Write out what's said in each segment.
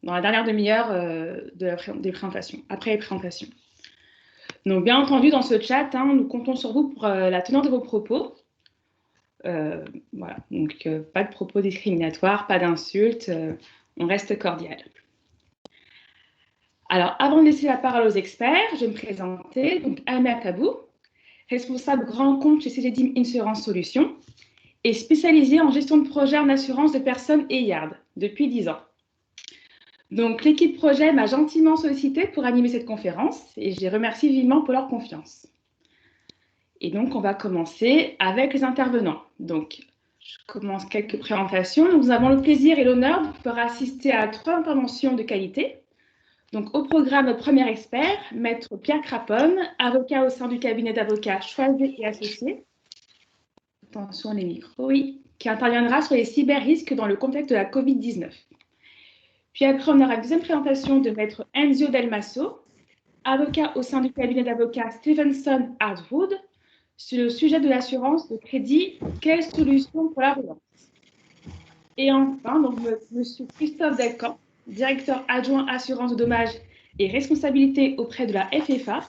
dans la dernière demi-heure des présentations, après les présentations. Donc, bien entendu, dans ce chat, nous comptons sur vous pour la teneur de vos propos. Voilà, donc pas de propos discriminatoires, pas d'insultes, on reste cordial. Alors, avant de laisser la parole aux experts, je vais me présenter. Donc, Amia Kabou, responsable grand compte chez Cegedim Insurance Solutions et spécialisée en gestion de projet en assurance de personnes et yard depuis 10 ans. Donc, l'équipe projet m'a gentiment sollicité pour animer cette conférence et je les remercie vivement pour leur confiance. Et donc, on va commencer avec les intervenants. Donc, je commence quelques présentations. Nous avons le plaisir et l'honneur de pouvoir assister à 3 interventions de qualité. Donc, au programme, notre premier expert, Maître Pierre Craponne, avocat au sein du cabinet d'avocats Choiset et Associés. Attention les micros, oui, qui interviendra sur les cyber-risques dans le contexte de la Covid-19. Puis après, on aura une deuxième présentation de Maître Enzio Del Masso, avocat au sein du cabinet d'avocats Stevenson Hardwood, sur le sujet de l'assurance de crédit, quelle solution pour la relance. Et enfin, donc, M. Christophe Delcamp, directeur adjoint assurance de dommages et responsabilité auprès de la FFA,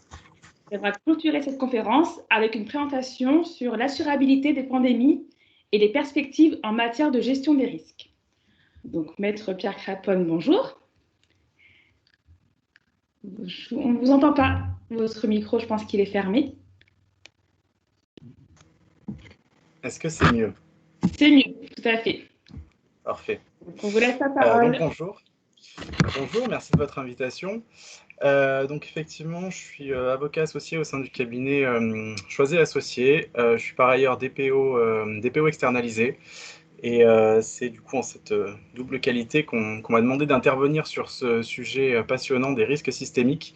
qui va clôturer cette conférence avec une présentation sur l'assurabilité des pandémies et les perspectives en matière de gestion des risques. Donc, Maître Pierre Craponne, bonjour. On ne vous entend pas. Votre micro, je pense qu'il est fermé. Est-ce que c'est mieux? C'est mieux, tout à fait. Parfait. Donc, on vous laisse la parole. Donc, bonjour. Bonjour, merci de votre invitation. Donc effectivement, je suis avocat associé au sein du cabinet Choiset Associés. Je suis par ailleurs DPO externalisé. Et c'est du coup en cette double qualité qu'on m'a demandé d'intervenir sur ce sujet passionnant des risques systémiques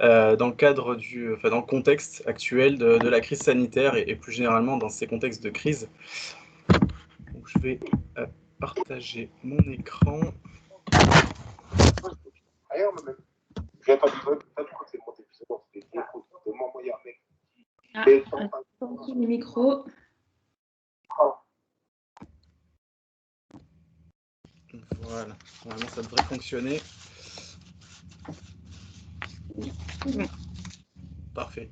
dans le cadre dans le contexte actuel de la crise sanitaire et plus généralement dans ces contextes de crise. Donc, je vais partager mon écran. Attention le micro. Voilà, normalement ça devrait fonctionner. Parfait.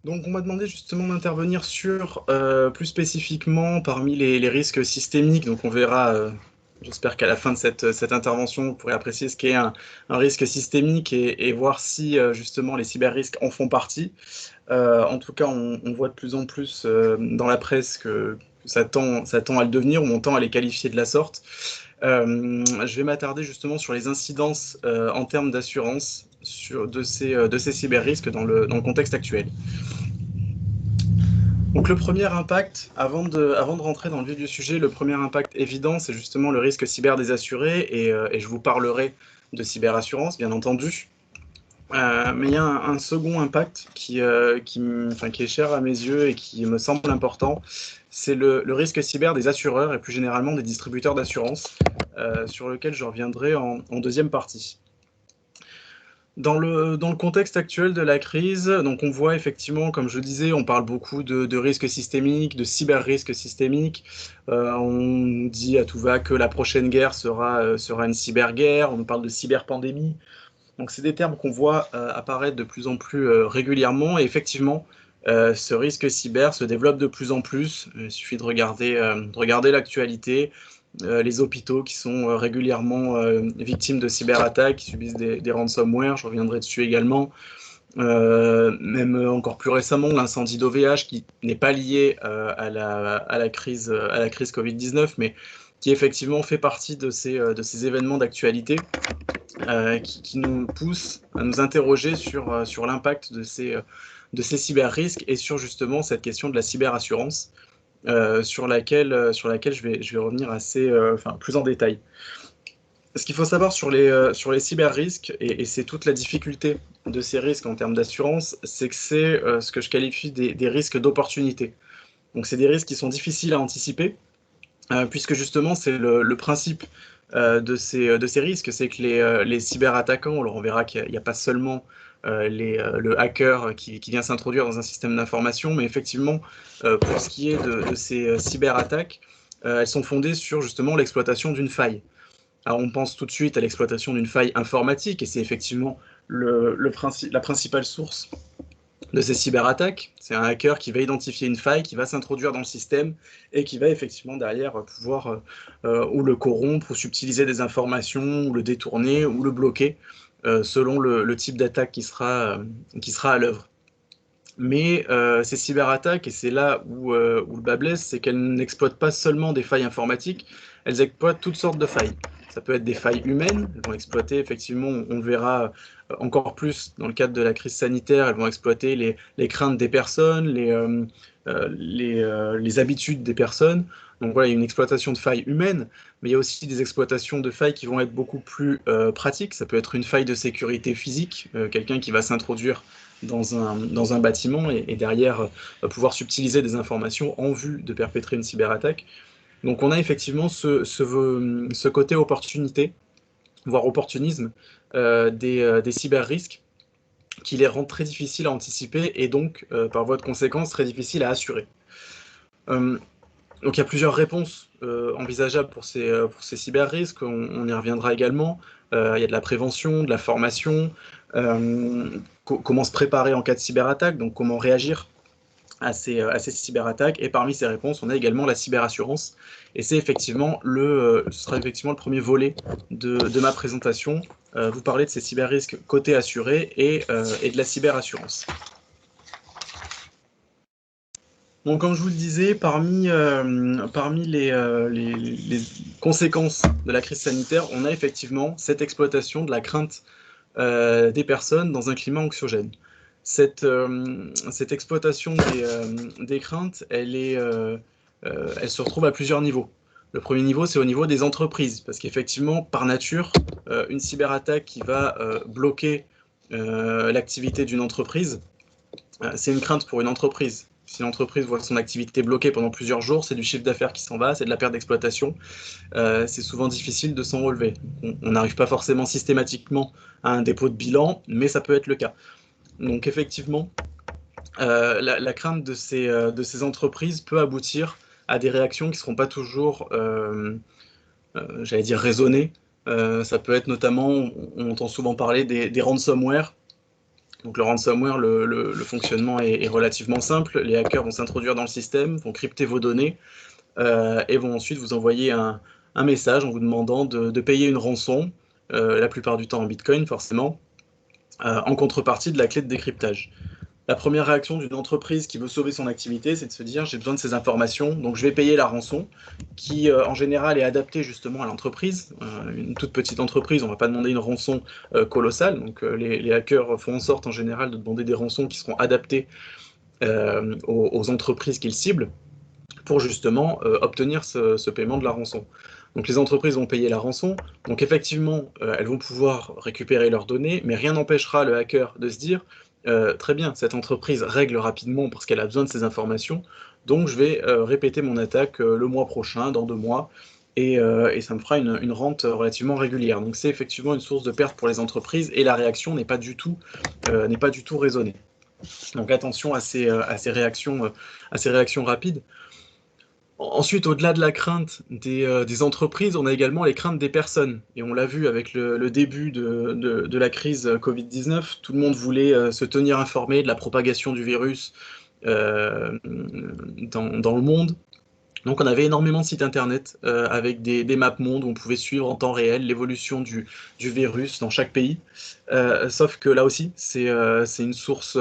Donc on m'a demandé justement d'intervenir sur plus spécifiquement parmi les risques systémiques. Donc on verra, j'espère qu'à la fin de cette intervention, vous pourrez apprécier ce qu'est un risque systémique et voir si justement les cyber-risques en font partie. En tout cas, on voit de plus en plus dans la presse que ça tend à le devenir, ou on tend à les qualifier de la sorte. Je vais m'attarder justement sur les incidences en termes d'assurance de ces cyber-risques dans le contexte actuel. Donc le premier impact, avant de rentrer dans le vif du sujet, le premier impact évident, c'est justement le risque cyber des assurés, et je vous parlerai de cyberassurance, bien entendu. Mais il y a un second impact qui est cher à mes yeux et qui me semble important, c'est le risque cyber des assureurs et plus généralement des distributeurs d'assurance, sur lequel je reviendrai en deuxième partie. Dans le contexte actuel de la crise, donc on voit effectivement, comme je disais, on parle beaucoup de risques systémiques, de cyber-risques systémiques. On nous dit à tout va que la prochaine guerre sera une cyber-guerre, on nous parle de cyber-pandémie. Donc c'est des termes qu'on voit apparaître de plus en plus régulièrement, et effectivement, ce risque cyber se développe de plus en plus. Il suffit de regarder l'actualité, les hôpitaux qui sont régulièrement victimes de cyberattaques, qui subissent des ransomware, je reviendrai dessus également. Même encore plus récemment, l'incendie d'OVH, qui n'est pas lié à la crise Covid-19, mais qui effectivement fait partie de ces événements d'actualité qui nous poussent à nous interroger sur l'impact de ces cyber-risques et sur justement cette question de la cyberassurance, sur laquelle je vais revenir plus en détail. Ce qu'il faut savoir sur les cyber-risques, et c'est toute la difficulté de ces risques en termes d'assurance, c'est que c'est ce que je qualifie des risques d'opportunité. Donc c'est des risques qui sont difficiles à anticiper, puisque justement c'est le principe de ces risques, c'est que les cyberattaquants, alors on verra qu'il n'y a pas seulement le hacker qui vient s'introduire dans un système d'information, mais effectivement, pour ce qui est de ces cyberattaques, elles sont fondées sur justement l'exploitation d'une faille. Alors on pense tout de suite à l'exploitation d'une faille informatique, et c'est effectivement la principale source de ces cyberattaques. C'est un hacker qui va identifier une faille, qui va s'introduire dans le système, et qui va effectivement derrière pouvoir ou le corrompre, ou subtiliser des informations, ou le détourner, ou le bloquer, selon le type d'attaque qui sera à l'œuvre. Mais ces cyberattaques, et c'est là où le bât blesse, c'est qu'elles n'exploitent pas seulement des failles informatiques, elles exploitent toutes sortes de failles. Ça peut être des failles humaines, elles vont exploiter, effectivement, on le verra encore plus dans le cadre de la crise sanitaire, elles vont exploiter les craintes des personnes, les habitudes des personnes. Donc voilà, il y a une exploitation de failles humaines, mais il y a aussi des exploitations de failles qui vont être beaucoup plus pratiques. Ça peut être une faille de sécurité physique, quelqu'un qui va s'introduire dans un bâtiment et derrière pouvoir subtiliser des informations en vue de perpétrer une cyberattaque. Donc on a effectivement ce côté opportunité, voire opportunisme des cyber-risques qui les rendent très difficiles à anticiper et donc, par voie de conséquence, très difficiles à assurer. Donc il y a plusieurs réponses envisageables pour ces cyber-risques, on y reviendra également. Il y a de la prévention, de la formation, comment se préparer en cas de cyberattaque, donc comment réagir à ces cyberattaques. Et parmi ces réponses, on a également la cyberassurance. Et c'est effectivement ce sera effectivement le premier volet de ma présentation. Vous parlez de ces cyber-risques côté assuré et de la cyberassurance. Donc, comme je vous le disais, parmi les conséquences de la crise sanitaire, on a effectivement cette exploitation de la crainte des personnes dans un climat anxiogène. Cette exploitation des craintes, elle se retrouve à plusieurs niveaux. Le premier niveau, c'est au niveau des entreprises, parce qu'effectivement, par nature, une cyberattaque qui va bloquer l'activité d'une entreprise, c'est une crainte pour une entreprise. Si l'entreprise voit son activité bloquée pendant plusieurs jours, c'est du chiffre d'affaires qui s'en va, c'est de la perte d'exploitation. C'est souvent difficile de s'en relever. On n'arrive pas forcément systématiquement à un dépôt de bilan, mais ça peut être le cas. Donc effectivement, la crainte de ces entreprises peut aboutir à des réactions qui ne seront pas toujours, j'allais dire, raisonnées. Ça peut être notamment, on entend souvent parler des ransomware. Donc le ransomware, le fonctionnement est relativement simple. Les hackers vont s'introduire dans le système, vont crypter vos données et vont ensuite vous envoyer un message en vous demandant de payer une rançon, la plupart du temps en Bitcoin forcément, en contrepartie de la clé de décryptage. La première réaction d'une entreprise qui veut sauver son activité, c'est de se dire j'ai besoin de ces informations, donc je vais payer la rançon, qui en général est adaptée justement à l'entreprise. Une toute petite entreprise, on ne va pas demander une rançon colossale, donc les hackers font en sorte en général de demander des rançons qui seront adaptées aux entreprises qu'ils ciblent, pour justement obtenir ce paiement de la rançon. Donc les entreprises vont payer la rançon, donc effectivement elles vont pouvoir récupérer leurs données, mais rien n'empêchera le hacker de se dire très bien, cette entreprise règle rapidement parce qu'elle a besoin de ces informations, donc je vais répéter mon attaque le mois prochain, dans 2 mois, et ça me fera une rente relativement régulière. Donc c'est effectivement une source de perte pour les entreprises, et la réaction n'est pas du tout raisonnée. Donc attention à ces réactions rapides. Ensuite, au-delà de la crainte des entreprises, on a également les craintes des personnes. Et on l'a vu avec le début de la crise Covid-19, tout le monde voulait se tenir informé de la propagation du virus dans le monde. Donc on avait énormément de sites internet avec des maps monde où on pouvait suivre en temps réel l'évolution du virus dans chaque pays. Sauf que là aussi, c'est une source...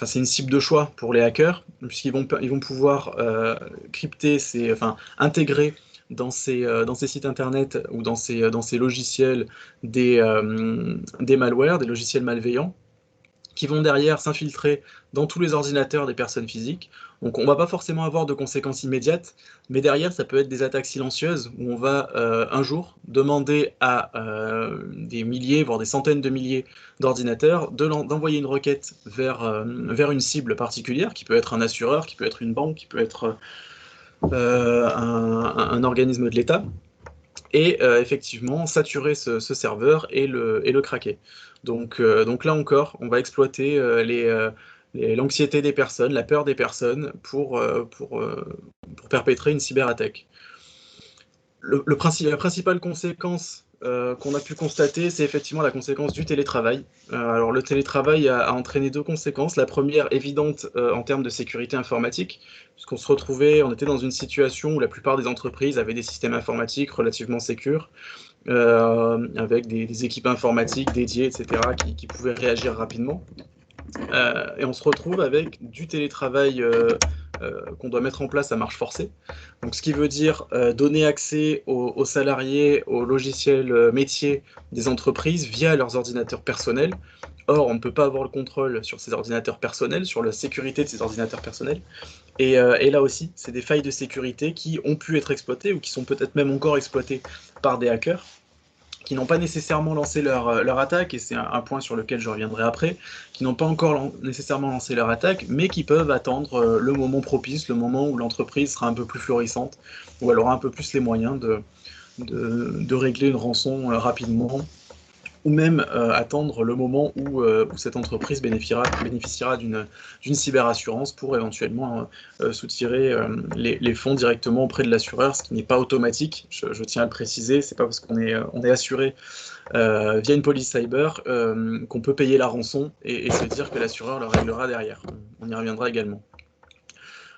c'est une cible de choix pour les hackers, puisqu'ils vont pouvoir crypter, intégrer dans ces sites internet ou dans ces logiciels des malwares, des logiciels malveillants, qui vont derrière s'infiltrer dans tous les ordinateurs des personnes physiques. Donc on ne va pas forcément avoir de conséquences immédiates, mais derrière ça peut être des attaques silencieuses où on va un jour demander à des milliers, voire des centaines de milliers d'ordinateurs d'envoyer une requête vers une cible particulière, qui peut être un assureur, qui peut être une banque, qui peut être un organisme de l'État, et effectivement saturer ce serveur et le craquer. Donc là encore, on va exploiter l'anxiété des personnes, la peur des personnes pour perpétrer une cyberattaque. La principale conséquence qu'on a pu constater, c'est effectivement la conséquence du télétravail. Alors le télétravail a entraîné deux conséquences. La première, évidente en termes de sécurité informatique, puisqu'on se retrouvait, on était dans une situation où la plupart des entreprises avaient des systèmes informatiques relativement sécurs, avec des équipes informatiques dédiées, etc., qui pouvaient réagir rapidement. Et on se retrouve avec du télétravail qu'on doit mettre en place à marche forcée. Donc, ce qui veut dire donner accès aux salariés, aux logiciels métiers des entreprises via leurs ordinateurs personnels. Or, on ne peut pas avoir le contrôle sur ces ordinateurs personnels, sur la sécurité de ces ordinateurs personnels. Et là aussi, c'est des failles de sécurité qui ont pu être exploitées ou qui sont peut-être même encore exploitées par des hackers qui n'ont pas nécessairement lancé leur attaque, et c'est un point sur lequel je reviendrai après, qui n'ont pas encore nécessairement lancé leur attaque, mais qui peuvent attendre le moment propice, le moment où l'entreprise sera un peu plus florissante, où elle aura un peu plus les moyens de régler une rançon rapidement, ou même attendre le moment où cette entreprise bénéficiera d'une cyberassurance pour éventuellement soutirer les fonds directement auprès de l'assureur, ce qui n'est pas automatique, je tiens à le préciser, c'est pas parce qu'on est assuré via une police cyber qu'on peut payer la rançon et se dire que l'assureur le réglera derrière. On y reviendra également.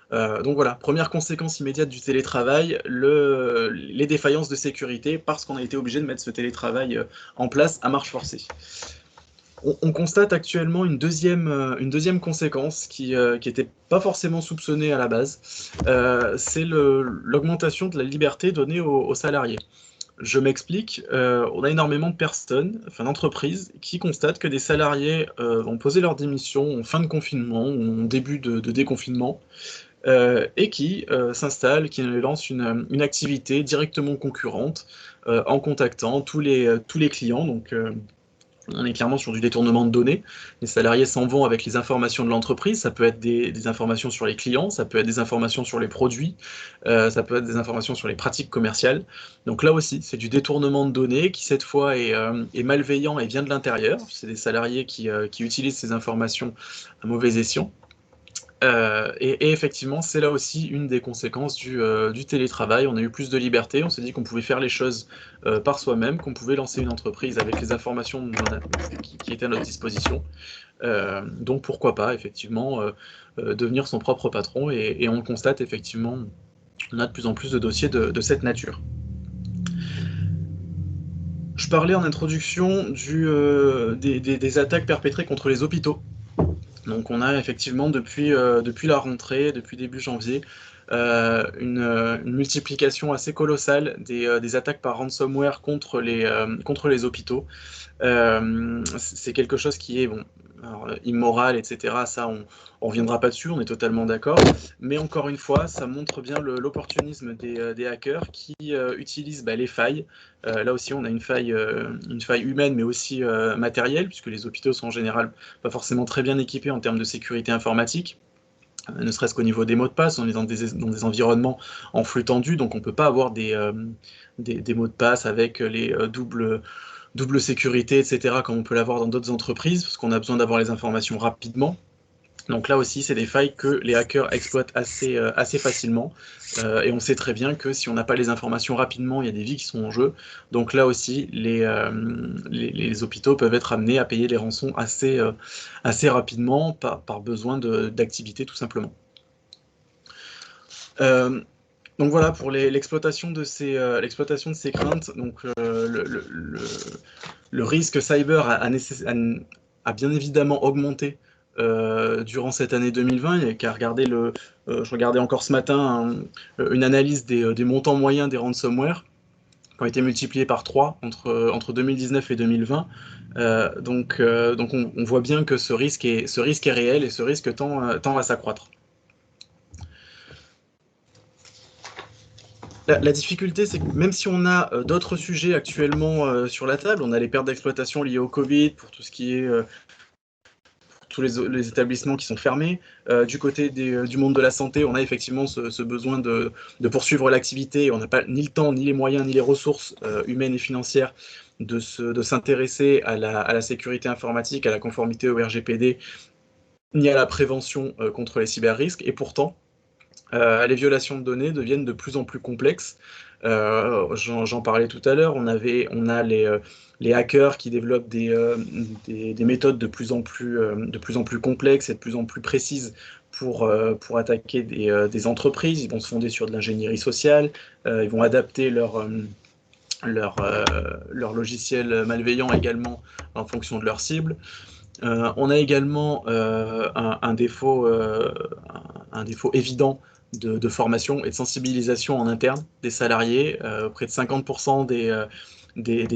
Donc voilà, première conséquence immédiate du télétravail, les défaillances de sécurité parce qu'on a été obligé de mettre ce télétravail en place à marche forcée. On constate actuellement une deuxième conséquence qui n'était pas forcément soupçonnée à la base, c'est l'augmentation de la liberté donnée aux salariés. Je m'explique, on a énormément de personnes, enfin d'entreprises, qui constatent que des salariés ont posé leur démission en fin de confinement ou en début de déconfinement, et qui s'installe, qui lance une activité directement concurrente en contactant tous les clients. Donc, on est clairement sur du détournement de données. Les salariés s'en vont avec les informations de l'entreprise. Ça peut être des informations sur les clients, ça peut être des informations sur les produits, ça peut être des informations sur les pratiques commerciales. Donc là aussi, c'est du détournement de données qui, cette fois, est malveillant et vient de l'intérieur. C'est des salariés qui utilisent ces informations à mauvais escient. Et effectivement, c'est là aussi une des conséquences du télétravail. On a eu plus de liberté, on s'est dit qu'on pouvait faire les choses par soi-même, qu'on pouvait lancer une entreprise avec les informations qui étaient à notre disposition. Donc pourquoi pas, effectivement, devenir son propre patron, et on le constate, effectivement, on a de plus en plus de dossiers de cette nature. Je parlais en introduction des attaques perpétrées contre les hôpitaux. Donc on a effectivement depuis la rentrée, depuis début janvier, une multiplication assez colossale des attaques par ransomware contre les hôpitaux. C'est quelque chose qui est immoral, etc. Ça, on ne reviendra pas dessus, on est totalement d'accord. Mais encore une fois, ça montre bien l'opportunisme des hackers qui utilisent les failles. Là aussi, on a une faille humaine, mais aussi matérielle, puisque les hôpitaux sont en général pas forcément très bien équipés en termes de sécurité informatique. Ne serait-ce qu'au niveau des mots de passe, on est dans des environnements en flux tendu, donc on ne peut pas avoir des mots de passe avec les double sécurité, etc., comme on peut l'avoir dans d'autres entreprises, parce qu'on a besoin d'avoir les informations rapidement. Donc là aussi, c'est des failles que les hackers exploitent assez facilement. Et on sait très bien que si on n'a pas les informations rapidement, il y a des vies qui sont en jeu. Donc là aussi, les hôpitaux peuvent être amenés à payer les rançons assez rapidement par besoin d'activité, tout simplement. Donc voilà pour l'exploitation de ces craintes. Donc le risque cyber a bien évidemment augmenté durant cette année 2020. Il y a qu'à regarder je regardais encore ce matin une analyse des montants moyens des ransomware qui ont été multipliés par 3 entre 2019 et 2020. Donc on voit bien que ce risque est réel et ce risque tend à s'accroître. La difficulté, c'est que même si on a d'autres sujets actuellement sur la table, on a les pertes d'exploitation liées au Covid, pour tout ce qui est tous les établissements qui sont fermés. Du côté du monde de la santé, on a effectivement ce besoin de poursuivre l'activité. On n'a pas ni le temps, ni les moyens, ni les ressources humaines et financières de s'intéresser à la sécurité informatique, à la conformité au RGPD, ni à la prévention contre les cyber-risques. Et pourtant, les violations de données deviennent de plus en plus complexes. J'en parlais tout à l'heure, on a les hackers qui développent des méthodes de plus en plus complexes et de plus en plus précises pour attaquer des entreprises. Ils vont se fonder sur de l'ingénierie sociale, ils vont adapter leur logiciel malveillant également en fonction de leur cible. On a également un défaut évident de formation et de sensibilisation en interne des salariés. Près de 50% des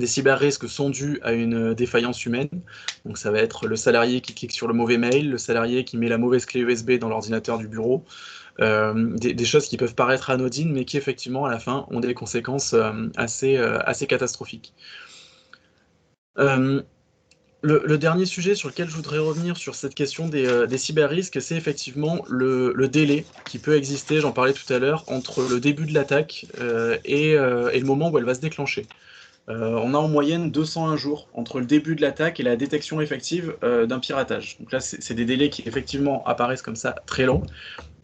cyber-risques sont dus à une défaillance humaine. Donc ça va être le salarié qui clique sur le mauvais mail, le salarié qui met la mauvaise clé USB dans l'ordinateur du bureau. Des choses qui peuvent paraître anodines, mais qui effectivement à la fin ont des conséquences assez catastrophiques. Le dernier sujet sur lequel je voudrais revenir sur cette question des cyber-risques, c'est effectivement le délai qui peut exister, j'en parlais tout à l'heure, entre le début de l'attaque et le moment où elle va se déclencher. On a en moyenne 201 jours entre le début de l'attaque et la détection effective d'un piratage. Donc là, c'est des délais qui effectivement apparaissent comme ça très longs,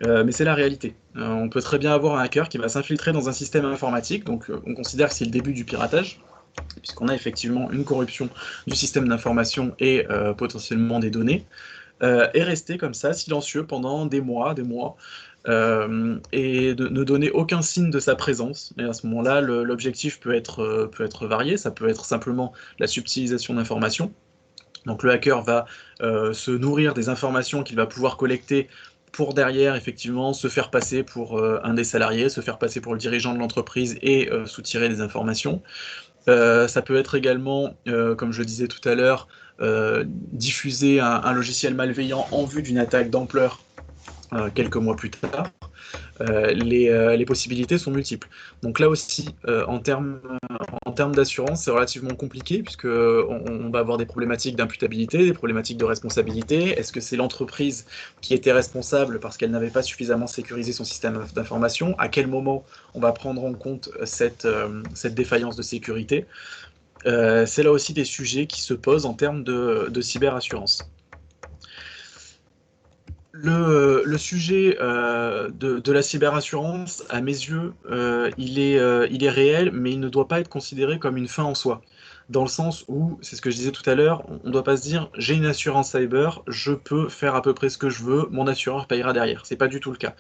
mais c'est la réalité. On peut très bien avoir un hacker qui va s'infiltrer dans un système informatique, donc on considère que c'est le début du piratage, puisqu'on a effectivement une corruption du système d'information et potentiellement des données, et rester comme ça, silencieux pendant des mois, et de ne donner aucun signe de sa présence. Et à ce moment-là, l'objectif peut être varié, ça peut être simplement la subtilisation d'informations. Donc le hacker va se nourrir des informations qu'il va pouvoir collecter pour derrière, effectivement, se faire passer pour un des salariés, se faire passer pour le dirigeant de l'entreprise et soutirer des informations. Ça peut être également, comme je le disais tout à l'heure, diffuser un logiciel malveillant en vue d'une attaque d'ampleur quelques mois plus tard. Les possibilités sont multiples. Donc là aussi, en termes d'assurance, c'est relativement compliqué, puisqu'on va avoir des problématiques d'imputabilité, des problématiques de responsabilité. Est-ce que c'est l'entreprise qui était responsable parce qu'elle n'avait pas suffisamment sécurisé son système d'information? À quel moment on va prendre en compte cette défaillance de sécurité? C'est là aussi des sujets qui se posent en termes de cyberassurance. Le sujet de la cyberassurance, à mes yeux, il est réel, mais il ne doit pas être considéré comme une fin en soi. Dans le sens où, c'est ce que je disais tout à l'heure, on ne doit pas se dire j'ai une assurance cyber, je peux faire à peu près ce que je veux, mon assureur payera derrière. C'est pas du tout le cas.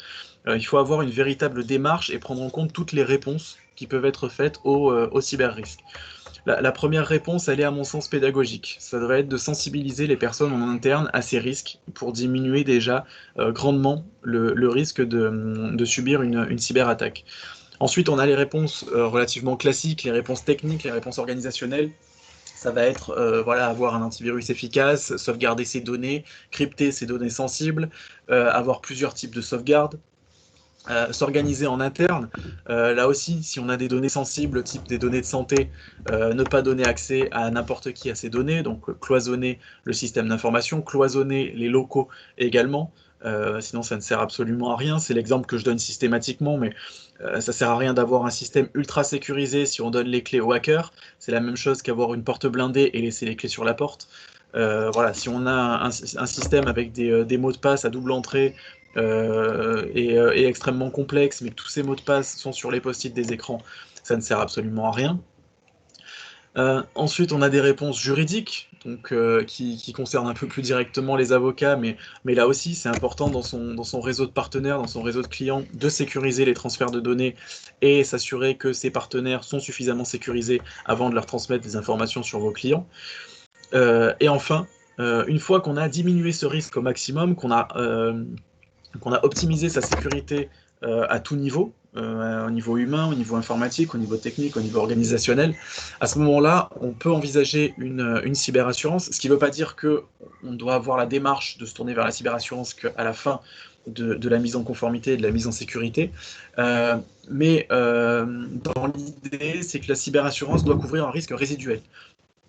Il faut avoir une véritable démarche et prendre en compte toutes les réponses qui peuvent être faites au cyber-risque. La première réponse, elle est à mon sens pédagogique. Ça devrait être de sensibiliser les personnes en interne à ces risques pour diminuer déjà grandement le risque de subir une cyberattaque. Ensuite, on a les réponses relativement classiques, les réponses techniques, les réponses organisationnelles. Ça va être avoir un antivirus efficace, sauvegarder ses données, crypter ses données sensibles, avoir plusieurs types de sauvegarde. S'organiser en interne. Là aussi, si on a des données sensibles, type des données de santé, ne pas donner accès à n'importe qui à ces données, donc cloisonner le système d'information, cloisonner les locaux également. Sinon, ça ne sert absolument à rien. C'est l'exemple que je donne systématiquement, mais ça sert à rien d'avoir un système ultra sécurisé si on donne les clés aux hackers. C'est la même chose qu'avoir une porte blindée et laisser les clés sur la porte. Si on a un système avec des mots de passe à double entrée, et extrêmement complexe, mais que tous ces mots de passe sont sur les post-it des écrans, ça ne sert absolument à rien. Ensuite, on a des réponses juridiques, donc, qui concernent un peu plus directement les avocats, mais là aussi, c'est important dans son réseau de partenaires, dans son réseau de clients, de sécuriser les transferts de données et s'assurer que ces partenaires sont suffisamment sécurisés avant de leur transmettre des informations sur vos clients. Et enfin, une fois qu'on a diminué ce risque au maximum, qu'on a optimisé sa sécurité à tout niveau, au niveau humain, au niveau informatique, au niveau technique, au niveau organisationnel, à ce moment-là, on peut envisager une cyberassurance, ce qui ne veut pas dire qu'on doit avoir la démarche de se tourner vers la cyberassurance qu'à la fin de la mise en conformité et de la mise en sécurité. Mais dans l'idée, c'est que la cyberassurance doit couvrir un risque résiduel.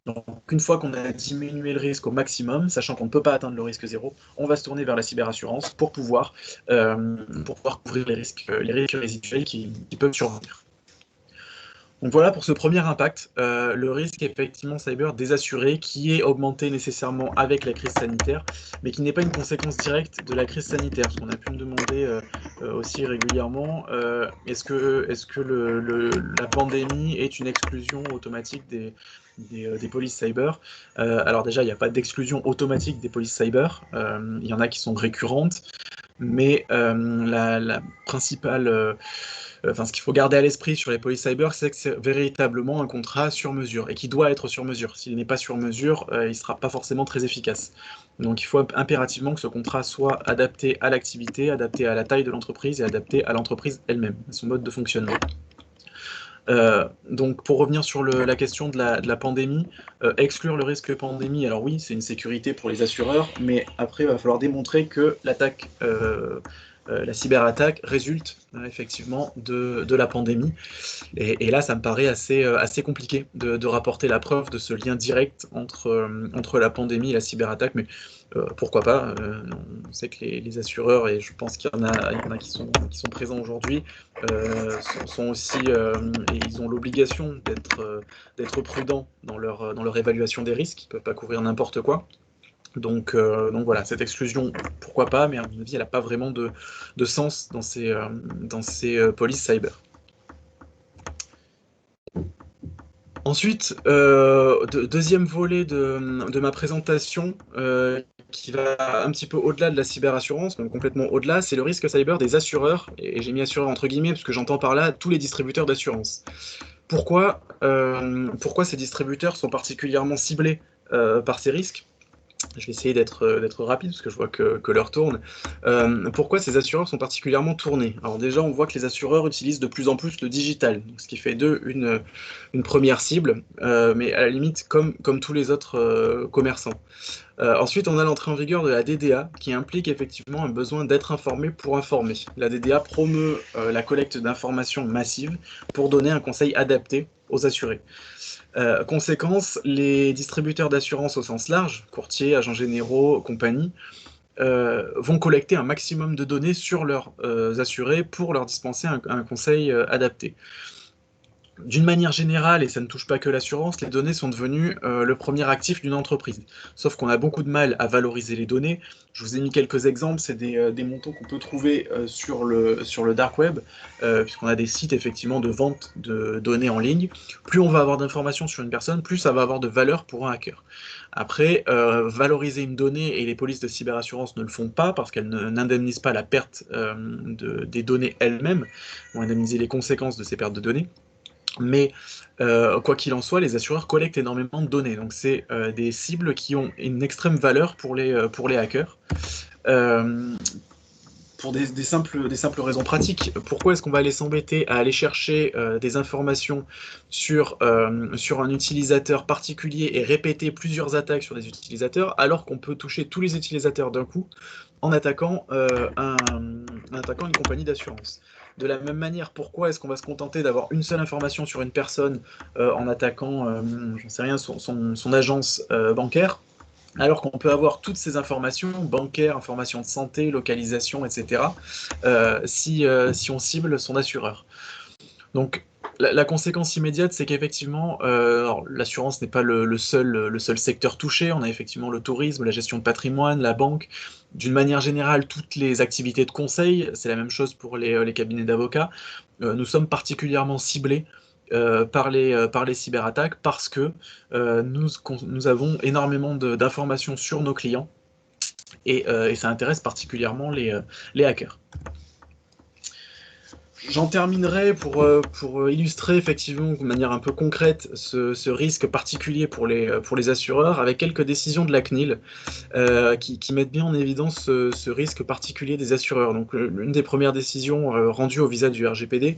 Donc, une fois qu'on a diminué le risque au maximum, sachant qu'on ne peut pas atteindre le risque zéro, on va se tourner vers la cyberassurance pour pouvoir couvrir les risques résiduels qui peuvent survenir. Donc voilà pour ce premier impact, le risque effectivement cyber des assurés qui est augmenté nécessairement avec la crise sanitaire, mais qui n'est pas une conséquence directe de la crise sanitaire. Parce qu'on a pu me demander aussi régulièrement, est-ce que la pandémie est une exclusion automatique des polices cyber? Alors déjà, il n'y a pas d'exclusion automatique des polices cyber, il y en a qui sont récurrentes, mais la principale... enfin, ce qu'il faut garder à l'esprit sur les polices cyber, c'est que c'est véritablement un contrat sur mesure et qui doit être sur mesure. S'il n'est pas sur mesure, il ne sera pas forcément très efficace. Donc il faut impérativement que ce contrat soit adapté à l'activité, adapté à la taille de l'entreprise et adapté à l'entreprise elle-même, à son mode de fonctionnement. Donc pour revenir sur la question de la pandémie, exclure le risque pandémie, alors oui, c'est une sécurité pour les assureurs, mais après, il va falloir démontrer que l'attaque, la cyberattaque résulte effectivement de la pandémie. Et là, ça me paraît assez compliqué de rapporter la preuve de ce lien direct entre la pandémie et la cyberattaque, mais pourquoi pas. On sait que les assureurs, et je pense qu'il y en a qui sont présents aujourd'hui, sont aussi, et ils ont l'obligation d'être prudents dans leur évaluation des risques. Ils ne peuvent pas couvrir n'importe quoi. Donc voilà, cette exclusion, pourquoi pas, mais à mon avis, elle n'a pas vraiment de sens dans ces polices cyber. Ensuite, deuxième volet de ma présentation, qui va un petit peu au-delà de la cyberassurance, donc complètement au-delà, c'est le risque cyber des assureurs, et j'ai mis assureurs entre guillemets, parce que j'entends par là tous les distributeurs d'assurance. Pourquoi ces distributeurs sont particulièrement ciblés par ces risques? Je vais essayer d'être rapide parce que je vois que l'heure tourne. Pourquoi ces assureurs sont particulièrement tournés? Alors déjà, on voit que les assureurs utilisent de plus en plus le digital, ce qui fait d'eux une première cible, mais à la limite comme tous les autres commerçants. Ensuite, on a l'entrée en vigueur de la DDA, qui implique effectivement un besoin d'être informé pour informer. La DDA promeut la collecte d'informations massives pour donner un conseil adapté aux assurés. Conséquence, les distributeurs d'assurance au sens large, courtiers, agents généraux, compagnie, vont collecter un maximum de données sur leurs assurés pour leur dispenser un conseil adapté. D'une manière générale, et ça ne touche pas que l'assurance, les données sont devenues le premier actif d'une entreprise. Sauf qu'on a beaucoup de mal à valoriser les données. Je vous ai mis quelques exemples, c'est des montants qu'on peut trouver sur le dark web, puisqu'on a des sites effectivement de vente de données en ligne. Plus on va avoir d'informations sur une personne, plus ça va avoir de valeur pour un hacker. Après, valoriser une donnée, et les polices de cyberassurance ne le font pas, parce qu'elles n'indemnisent pas la perte des données elles-mêmes, vont indemniser les conséquences de ces pertes de données. Mais quoi qu'il en soit, les assureurs collectent énormément de données. Donc c'est des cibles qui ont une extrême valeur pour les hackers. Pour des simples raisons pratiques. Pourquoi est-ce qu'on va aller s'embêter à aller chercher des informations sur un utilisateur particulier et répéter plusieurs attaques sur des utilisateurs, alors qu'on peut toucher tous les utilisateurs d'un coup en attaquant une compagnie d'assurance? De la même manière, pourquoi est-ce qu'on va se contenter d'avoir une seule information sur une personne en attaquant, j'en sais rien, son agence bancaire, alors qu'on peut avoir toutes ces informations bancaires, informations de santé, localisation, etc., si on cible son assureur. Donc, la conséquence immédiate, c'est qu'effectivement, l'assurance n'est pas le seul secteur touché. On a effectivement le tourisme, la gestion de patrimoine, la banque. D'une manière générale, toutes les activités de conseil, c'est la même chose pour les cabinets d'avocats. Nous sommes particulièrement ciblés par les cyberattaques parce que nous avons énormément d'informations sur nos clients et ça intéresse particulièrement les hackers. J'en terminerai pour illustrer effectivement de manière un peu concrète ce risque particulier pour les assureurs avec quelques décisions de la CNIL qui mettent bien en évidence ce risque particulier des assureurs. Donc l'une des premières décisions rendues au visa du RGPD,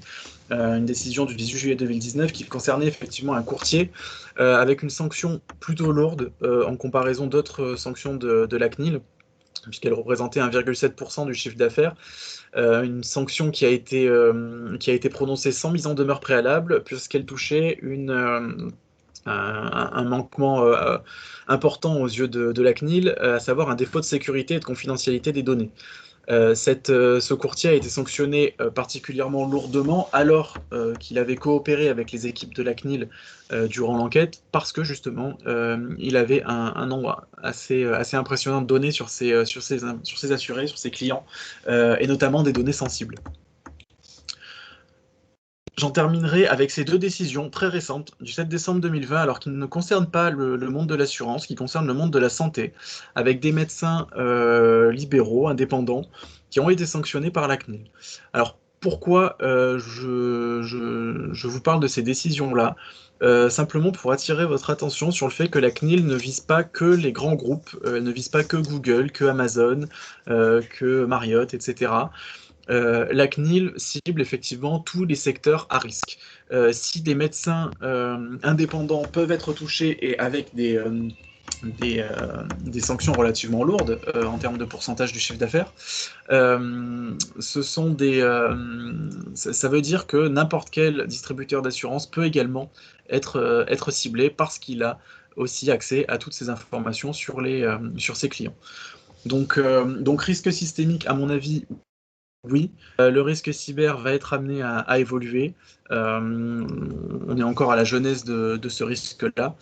une décision du 18 juillet 2019 qui concernait effectivement un courtier avec une sanction plutôt lourde en comparaison d'autres sanctions de la CNIL, puisqu'elle représentait 1,7% du chiffre d'affaires. Une sanction qui a été prononcée sans mise en demeure préalable, puisqu'elle touchait un manquement important aux yeux de la CNIL, à savoir un défaut de sécurité et de confidentialité des données. Ce courtier a été sanctionné particulièrement lourdement alors qu'il avait coopéré avec les équipes de la CNIL durant l'enquête parce que justement il avait un nombre assez impressionnant de données sur ses assurés, sur ses clients et notamment des données sensibles. J'en terminerai avec ces deux décisions très récentes du 7 décembre 2020, alors qui ne concernent pas le monde de l'assurance, qui concernent le monde de la santé, avec des médecins libéraux, indépendants, qui ont été sanctionnés par la CNIL. Alors, pourquoi je vous parle de ces décisions-là? Simplement pour attirer votre attention sur le fait que la CNIL ne vise pas que les grands groupes, elle ne vise pas que Google, que Amazon, que Marriott, etc. La CNIL cible effectivement tous les secteurs à risque. Si des médecins indépendants peuvent être touchés et avec des sanctions relativement lourdes en termes de pourcentage du chiffre d'affaires, ça veut dire que n'importe quel distributeur d'assurance peut également être ciblé parce qu'il a aussi accès à toutes ces informations sur ses clients. Donc risque systémique, à mon avis, oui, le risque cyber va être amené à évoluer. On est encore à la jeunesse de ce risque-là.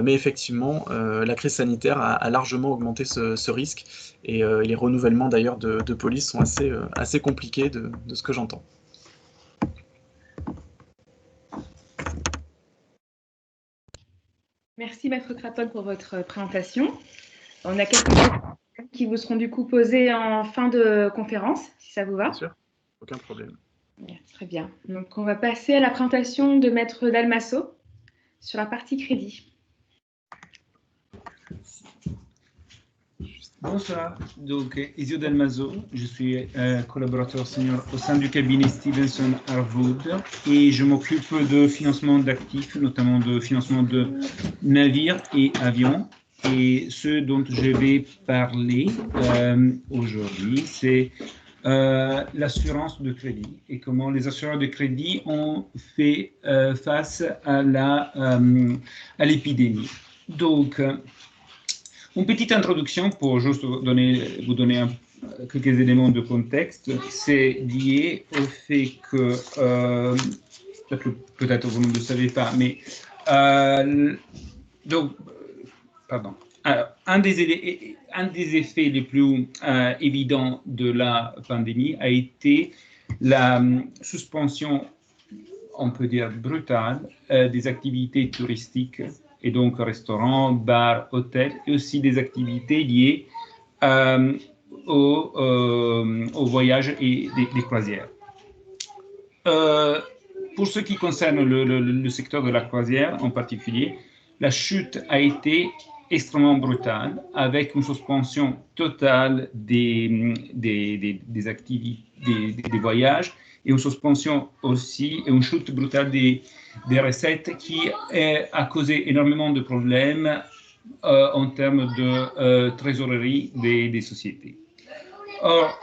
Mais effectivement, la crise sanitaire a largement augmenté ce risque. Et les renouvellements d'ailleurs de police sont assez compliqués de ce que j'entends. Merci, Maître Craton, pour votre présentation. On a quelques questions qui vous seront du coup posées en fin de conférence, si ça vous va. Bien sûr, aucun problème. Très bien. Donc, on va passer à la présentation de Maître Dalmasso sur la partie crédit. Bonsoir, donc Isio Dalmasso, je suis collaborateur senior au sein du cabinet Stevenson Harwood et je m'occupe de financement d'actifs, notamment de financement de navires et avions. Et ce dont je vais parler aujourd'hui, c'est l'assurance de crédit et comment les assureurs de crédit ont fait face à l'épidémie. Donc, une petite introduction pour juste vous donner quelques éléments de contexte. C'est lié au fait que, peut-être vous ne le savez pas, mais un des effets les plus évidents de la pandémie a été la suspension, on peut dire brutale, des activités touristiques, et donc restaurants, bars, hôtels, et aussi des activités liées au voyage et des croisières. Pour ce qui concerne le secteur de la croisière en particulier, la chute a été extrêmement brutale, avec une suspension totale des voyages et une suspension aussi, et une chute brutale des recettes qui a causé énormément de problèmes en termes de trésorerie des sociétés. Or,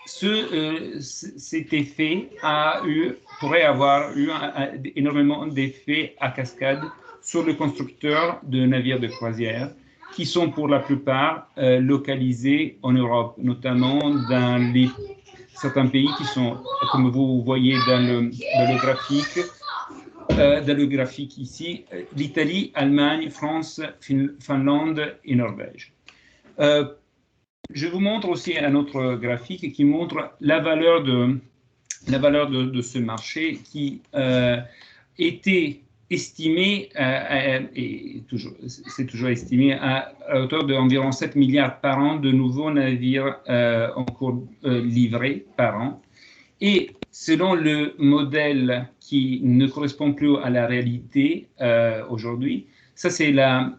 cet effet pourrait avoir eu énormément d'effets à cascade sur les constructeurs de navires de croisière, qui sont pour la plupart localisés en Europe, notamment dans certains pays qui sont, comme vous voyez dans le graphique ici, l'Italie, Allemagne, France, Finlande et Norvège. Je vous montre aussi un autre graphique qui montre la valeur de ce marché qui était estimé, et c'est toujours estimé, à hauteur d'environ 7 milliards par an de nouveaux navires en cours livrés par an. Et selon le modèle qui ne correspond plus à la réalité aujourd'hui, ça c'est la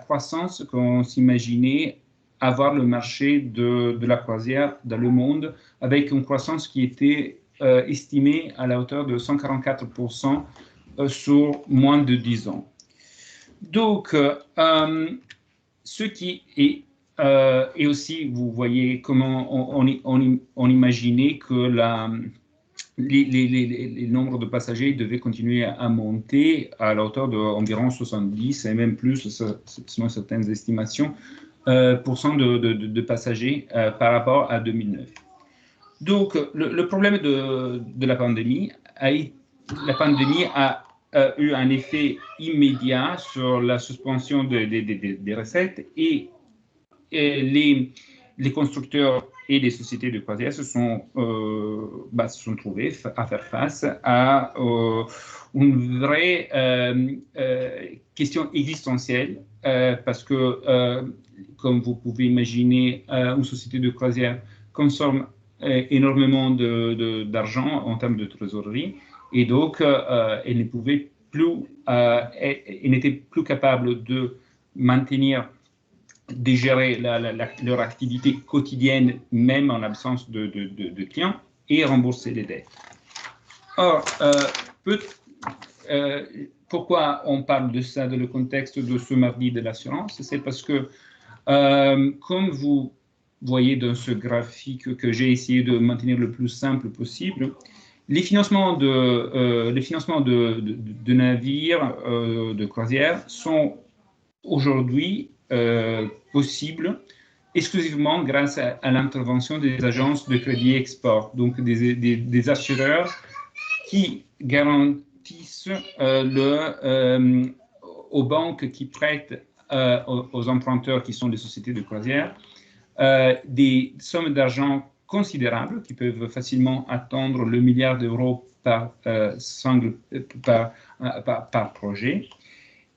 croissance qu'on s'imaginait avoir le marché de la croisière dans le monde, avec une croissance qui était estimée à la hauteur de 144% sur moins de 10 ans. Donc, ce qui est, et aussi vous voyez comment on imaginait que les nombres de passagers devaient continuer à monter à la hauteur d'environ 70 et même plus, selon certaines estimations, % de passagers par rapport à 2009. Donc, le problème de la pandémie a eu un effet immédiat sur la suspension des recettes et les constructeurs et les sociétés de croisière se sont trouvés à faire face à une vraie question existentielle parce que, comme vous pouvez imaginer, une société de croisière consomme énormément d'argent en termes de trésorerie et donc elle ne pouvait plus, elle n'était plus capable de maintenir, de gérer leur activité quotidienne, même en absence de clients, et rembourser les dettes. Or, pourquoi on parle de ça dans le contexte de ce mardi de l'assurance? C'est parce que, comme vous voyez dans ce graphique que j'ai essayé de maintenir le plus simple possible, les financements de navires de croisière sont aujourd'hui possibles exclusivement grâce à l'intervention des agences de crédit export, donc des assureurs qui garantissent aux banques qui prêtent aux emprunteurs qui sont des sociétés de croisière des sommes d'argent considérables qui peuvent facilement atteindre le milliard d'euros par projet.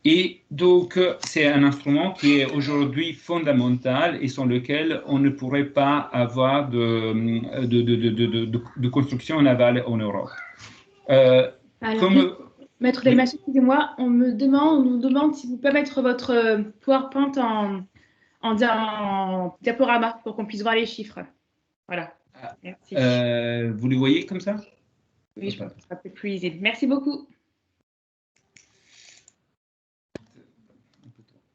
Et donc, c'est un instrument qui est aujourd'hui fondamental et sans lequel on ne pourrait pas avoir de construction navale en Europe. Maître Delmas, excusez-moi, on nous demande si vous pouvez mettre votre PowerPoint en diaporama pour qu'on puisse voir les chiffres. Voilà. Merci. Vous les voyez comme ça? Oui, je pense que ce sera peut-être plus lisible. Merci beaucoup.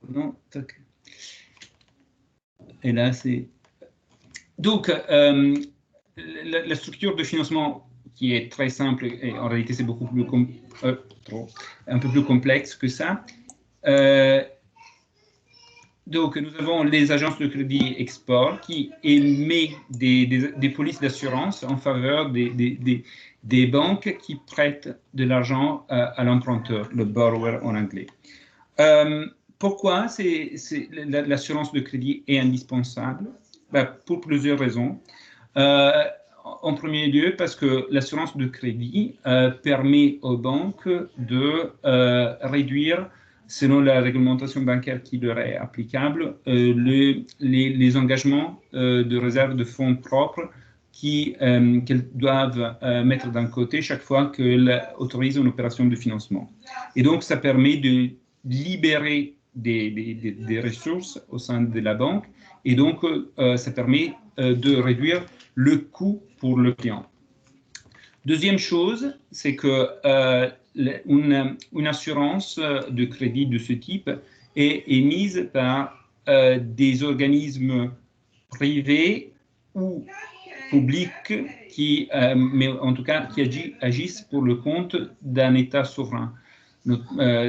Non, tac. Et là, c'est... Donc, la structure de financement qui est très simple, et en réalité, c'est beaucoup plus un peu plus complexe que ça. Donc, nous avons les agences de crédit export qui émettent des polices d'assurance en faveur des banques qui prêtent de l'argent à l'emprunteur, le borrower en anglais. Pourquoi l'assurance de crédit est indispensable? Pour plusieurs raisons. En premier lieu, parce que l'assurance de crédit permet aux banques de réduire, selon la réglementation bancaire qui leur est applicable, les engagements de réserve de fonds propres qu'elles doivent mettre d'un côté chaque fois qu'elles autorisent une opération de financement. Et donc, ça permet de libérer des ressources au sein de la banque et donc ça permet de réduire le coût pour le client. Deuxième chose, c'est que une assurance de crédit de ce type est émise par des organismes privés ou publics mais en tout cas qui agissent pour le compte d'un État souverain.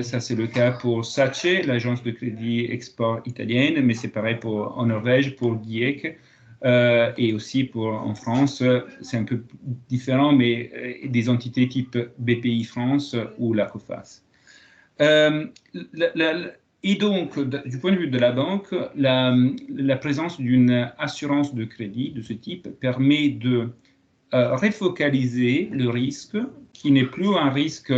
Ça, c'est le cas pour SACE, l'agence de crédit export italienne, mais c'est pareil en Norvège, pour GIEC, et aussi en France, c'est un peu différent, mais des entités type BPI France ou la COFAS. Et donc, du point de vue de la banque, la présence d'une assurance de crédit de ce type permet de refocaliser le risque, qui n'est plus un risque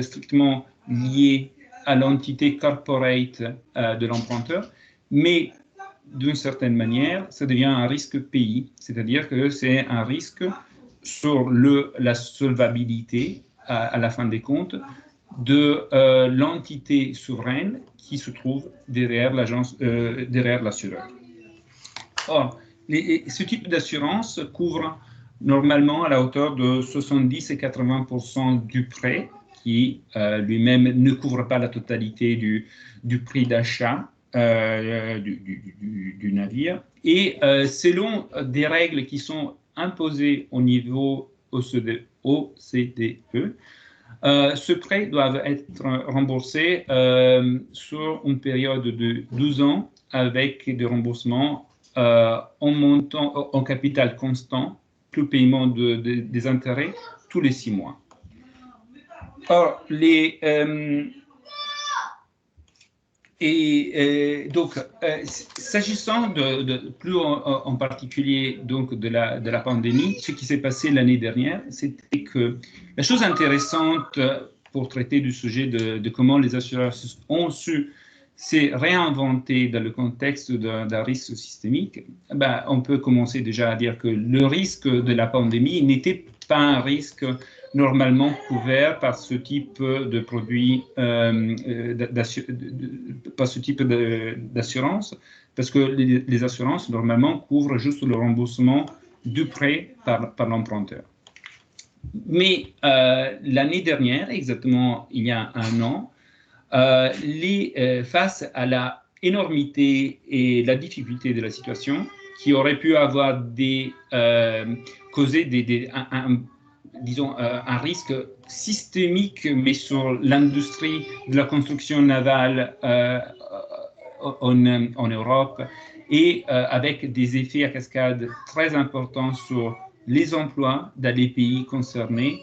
strictement lié à l'entité corporate de l'emprunteur, mais d'une certaine manière, ça devient un risque pays, c'est-à-dire que c'est un risque sur la solvabilité, à la fin des comptes, de l'entité souveraine qui se trouve derrière l'assureur. Or, ce type d'assurance couvre normalement à la hauteur de 70 et 80% du prêt, qui lui-même ne couvre pas la totalité du prix d'achat du navire. Et selon des règles qui sont imposées au niveau OCDE. Ce prêt doit être remboursé sur une période de 12 ans avec des remboursements en capital constant, plus paiement des intérêts tous les 6 mois. Or, donc, s'agissant de plus en particulier donc de la pandémie, ce qui s'est passé l'année dernière, c'était que la chose intéressante pour traiter du sujet de comment les assureurs ont su se réinventer dans le contexte d'un risque systémique, on peut commencer déjà à dire que le risque de la pandémie n'était pas un risque normalement couvert par ce type de produit, par ce type d'assurance, parce que les assurances normalement couvrent juste le remboursement du prêt par l'emprunteur. Mais l'année dernière, exactement il y a 1 an, face à la énormité et la difficulté de la situation, qui aurait pu avoir causé disons, un risque systémique, mais sur l'industrie de la construction navale en Europe, et avec des effets à cascade très importants sur les emplois dans les pays concernés,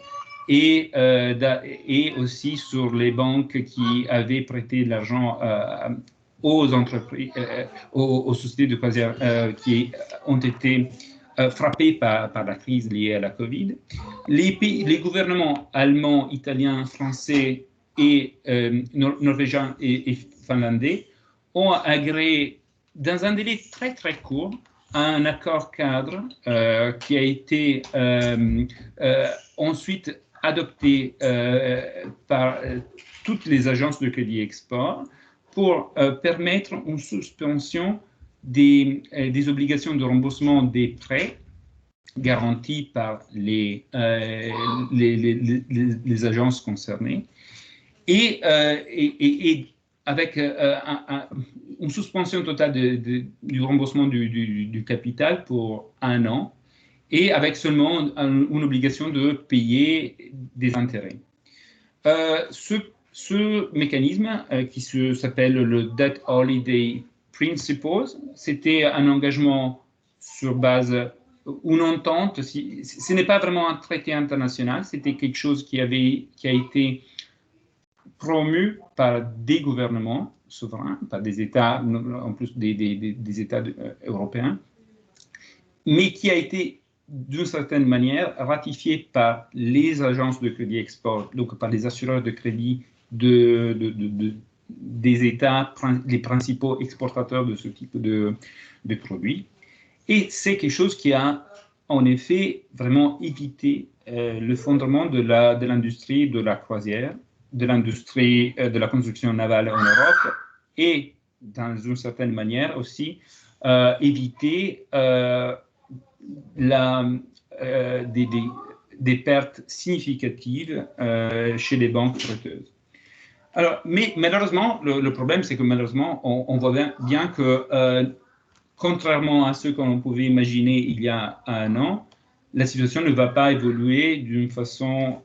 et aussi sur les banques qui avaient prêté de l'argent aux entreprises, aux sociétés de croisière qui ont été frappés par la crise liée à la Covid. Les gouvernements allemands, italiens, français et norvégiens et finlandais ont agréé dans un délai très très court un accord cadre qui a été ensuite adopté par toutes les agences de crédit export pour permettre une suspension des obligations de remboursement des prêts garantis par les agences concernées et avec une suspension totale du remboursement du capital pour 1 an et avec seulement une obligation de payer des intérêts. Ce mécanisme qui s'appelle le Debt Holiday Principles, c'était un engagement sur base, une entente, ce n'est pas vraiment un traité international, c'était quelque chose qui a été promu par des gouvernements souverains, par des États, en plus des États européens, mais qui a été d'une certaine manière ratifié par les agences de crédit export, donc par les assureurs de crédit des États, les principaux exportateurs de ce type de produits. Et c'est quelque chose qui a en effet vraiment évité l'effondrement de l'industrie de la croisière, de l'industrie de la construction navale en Europe et, dans une certaine manière aussi, éviter des pertes significatives chez les banques prêteuses. Alors, mais malheureusement, le problème, c'est que malheureusement, on voit bien que, contrairement à ce qu'on pouvait imaginer il y a 1 an, la situation ne va pas évoluer d'une façon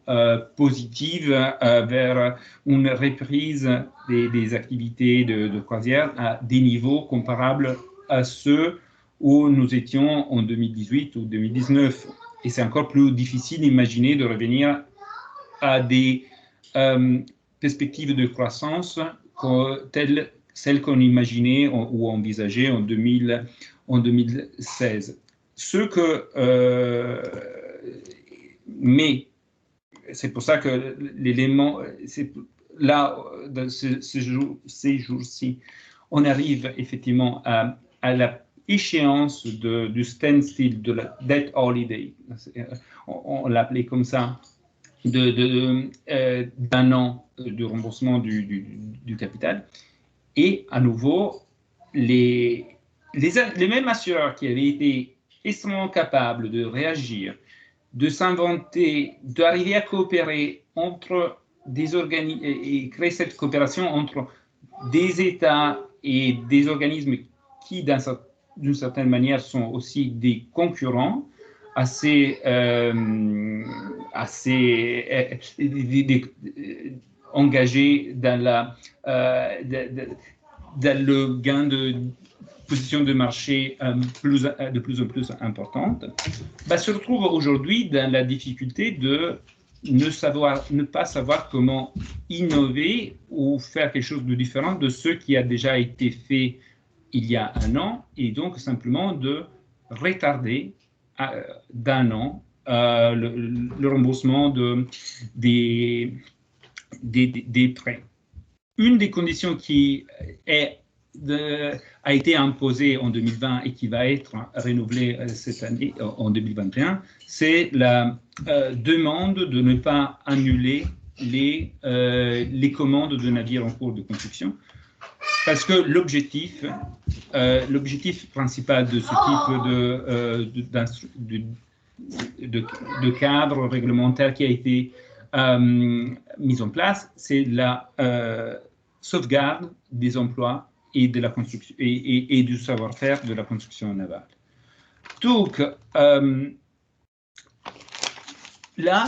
positive vers une reprise des activités de croisière à des niveaux comparables à ceux où nous étions en 2018 ou 2019. Et c'est encore plus difficile d'imaginer de revenir à des perspectives de croissance telles celles qu'on imaginait ou envisageait en 2016. Mais c'est pour ça que l'élément, là, dans ces jours-ci, on arrive effectivement à la échéance du standstill, de la debt holiday, on l'appelait comme ça, d'1 an de remboursement du capital. Et à nouveau, les mêmes assureurs qui avaient été extrêmement capables de réagir, de s'inventer, d'arriver à coopérer entre des organismes et créer cette coopération entre des États et des organismes qui, d'une certaine manière, sont aussi des concurrents, assez, engagés dans le gain de position de marché de plus en plus importante, se retrouve aujourd'hui dans la difficulté de ne pas savoir comment innover ou faire quelque chose de différent de ce qui a déjà été fait il y a un an, et donc simplement de retarder d'un an le remboursement des prêts. Une des conditions qui a été imposée en 2020 et qui va être renouvelée cette année, en 2021, c'est la demande de ne pas annuler les commandes de navires en cours de construction. Parce que l'objectif principal de ce type de cadre réglementaire qui a été mis en place, c'est la sauvegarde des emplois et de la construction et du savoir-faire de la construction navale. Donc là,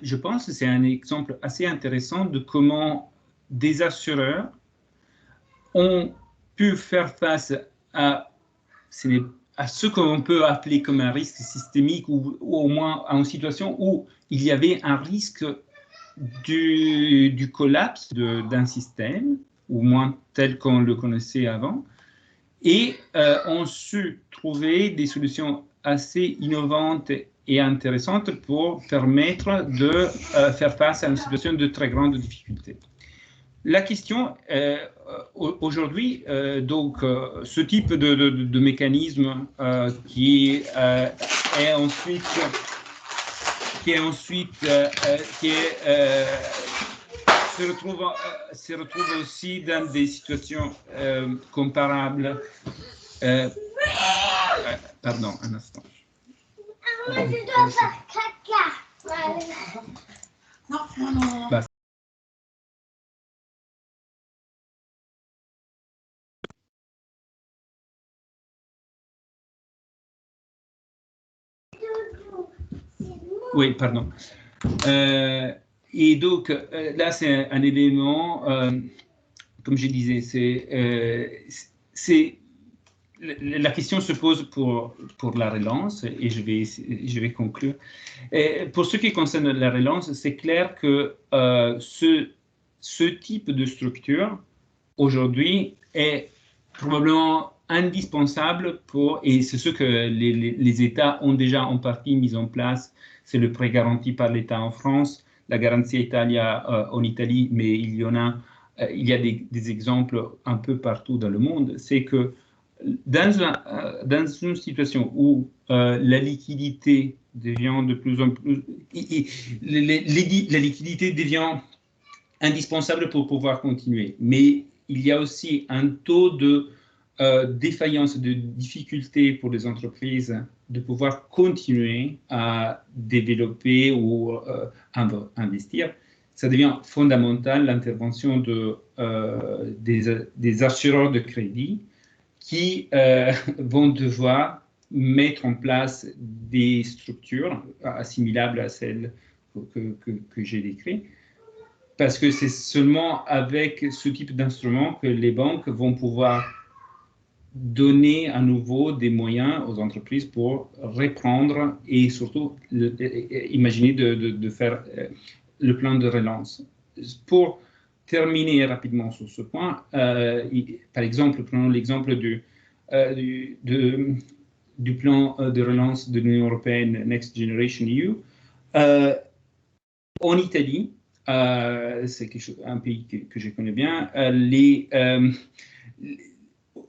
je pense que c'est un exemple assez intéressant de comment des assureurs ont pu faire face à ce qu'on peut appeler comme un risque systémique ou au moins à une situation où il y avait un risque du collapse d'un système, au moins tel qu'on le connaissait avant, et ont su trouver des solutions assez innovantes et intéressantes pour permettre de faire face à une situation de très grande difficulté. La question aujourd'hui, donc, ce type de mécanisme qui se retrouve aussi dans des situations comparables. Pardon, un instant. Non. Oui, pardon. Et donc, là, c'est un élément, comme je disais, la question se pose pour la relance, et je vais conclure. Et pour ce qui concerne la relance, c'est clair que ce type de structure, aujourd'hui, est probablement indispensable et c'est ce que les États ont déjà en partie mis en place. C'est le prêt garanti par l'État en France, la Garanzia Italia en Italie, mais il y a des exemples un peu partout dans le monde. C'est que dans une situation où la liquidité devient de plus en plus... la liquidité devient indispensable pour pouvoir continuer, mais il y a aussi un taux de défaillance, de difficulté pour les entreprises de pouvoir continuer à développer ou investir. Ça devient fondamental l'intervention des assureurs de crédit qui vont devoir mettre en place des structures assimilables à celles que j'ai décrites, parce que c'est seulement avec ce type d'instrument que les banques vont pouvoir donner à nouveau des moyens aux entreprises pour reprendre et surtout imaginer de faire le plan de relance. Pour terminer rapidement sur ce point, par exemple, prenons l'exemple du plan de relance de l'Union européenne Next Generation EU. En Italie, c'est un pays que je connais bien,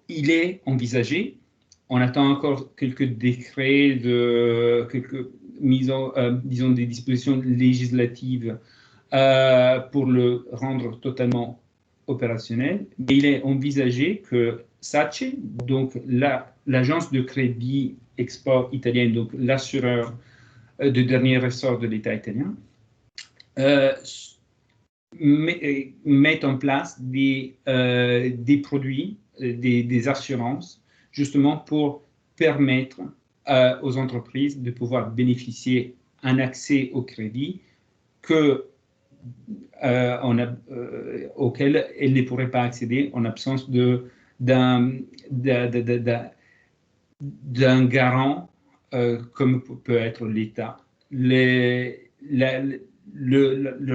il est envisagé, on attend encore quelques décrets, quelques disons des dispositions législatives pour le rendre totalement opérationnel, mais il est envisagé que SACE, donc l'agence de crédit export italienne, donc l'assureur de dernier ressort de l'État italien, met en place des produits, des assurances, justement pour permettre aux entreprises de pouvoir bénéficier d'un accès au crédit auquel elles ne pourraient pas accéder en absence d'un garant comme peut être l'État. Le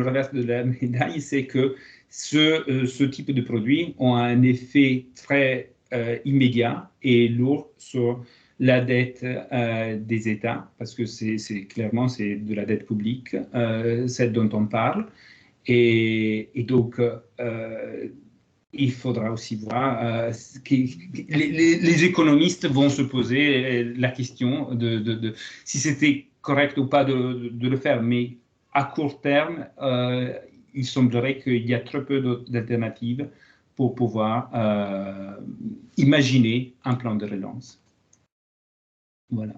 revers de la médaille, c'est que ce type de produits ont un effet très immédiat et lourd sur la dette des États, parce que clairement c'est de la dette publique, celle dont on parle. Et donc, il faudra aussi voir les économistes vont se poser la question de si c'était correct ou pas de le faire, mais à court terme, il semblerait qu'il y a très peu d'alternatives pour pouvoir imaginer un plan de relance. Voilà.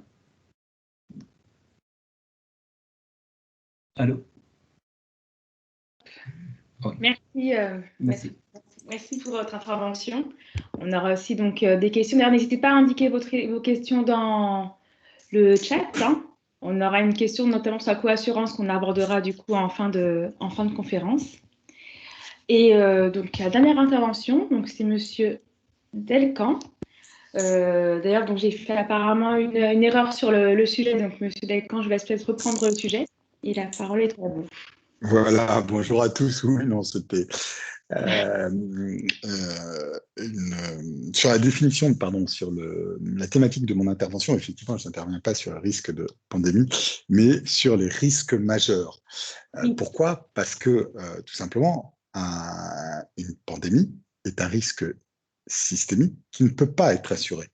Allô? Oui. Merci pour votre intervention. On aura aussi donc des questions. D'ailleurs, n'hésitez pas à indiquer vos questions dans le chat. Hein. On aura une question notamment sur la coassurance qu'on abordera du coup en fin de conférence. Et donc la dernière intervention, donc c'est Monsieur Delcan. D'ailleurs, donc j'ai fait apparemment une erreur sur le sujet. Donc Monsieur Delcan, je vais peut-être reprendre le sujet. Et la parole est à vous. Voilà, bonjour à tous. Oui, non, c'était sur la définition, pardon, sur la thématique de mon intervention. Effectivement, je n'interviens pas sur le risque de pandémie, mais sur les risques majeurs. Oui. Pourquoi? Parce que, tout simplement, une pandémie est un risque systémique qui ne peut pas être assuré.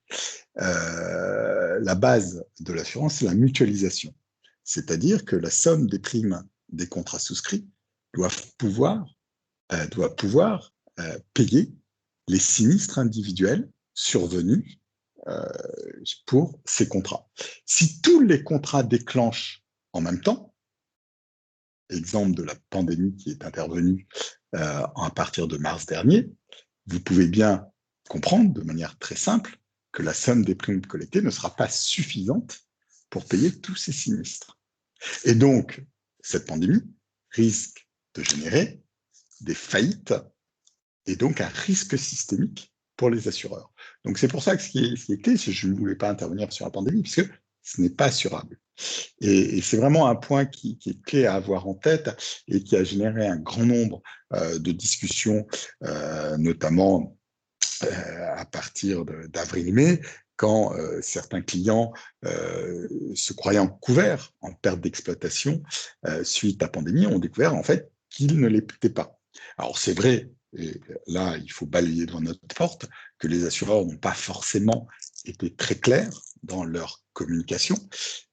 La base de l'assurance, c'est la mutualisation. C'est-à-dire que la somme des primes des contrats souscrits doit pouvoir payer les sinistres individuels survenus pour ces contrats. Si tous les contrats déclenchent en même temps, exemple de la pandémie qui est intervenue à partir de mars dernier, vous pouvez bien comprendre de manière très simple que la somme des primes collectées ne sera pas suffisante pour payer tous ces sinistres. Et donc, cette pandémie risque de générer des faillites et donc un risque systémique pour les assureurs. Donc, c'est pour ça que ce qui est clé, c'est que je ne voulais pas intervenir sur la pandémie, puisque ce n'est pas assurable. Et c'est vraiment un point qui est clé à avoir en tête et qui a généré un grand nombre de discussions, notamment à partir d'avril-mai, quand certains clients se croyant couverts en perte d'exploitation suite à la pandémie ont découvert en fait qu'ils ne l'étaient pas. Alors c'est vrai, et là il faut balayer devant notre porte, que les assureurs n'ont pas forcément été très clairs dans leur communication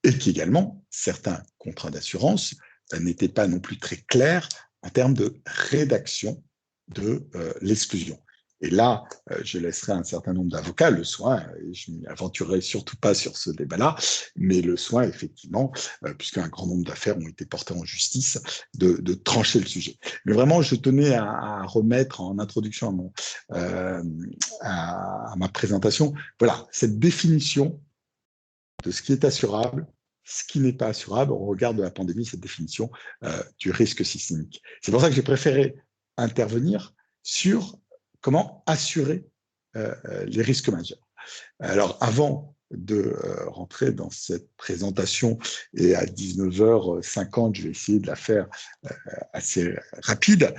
et qu'également certains contrats d'assurance n'étaient pas non plus très clairs en termes de rédaction de l'exclusion. Et là, je laisserai un certain nombre d'avocats le soin, et je ne m'y aventurerai surtout pas sur ce débat-là, mais le soin, effectivement, puisqu'un grand nombre d'affaires ont été portées en justice, de trancher le sujet. Mais vraiment, je tenais à remettre en introduction à ma présentation, voilà, cette définition de ce qui est assurable, ce qui n'est pas assurable au regard de la pandémie, cette définition du risque systémique. C'est pour ça que j'ai préféré intervenir sur comment assurer les risques majeurs. Alors, avant de rentrer dans cette présentation, et à 19h50, je vais essayer de la faire assez rapide,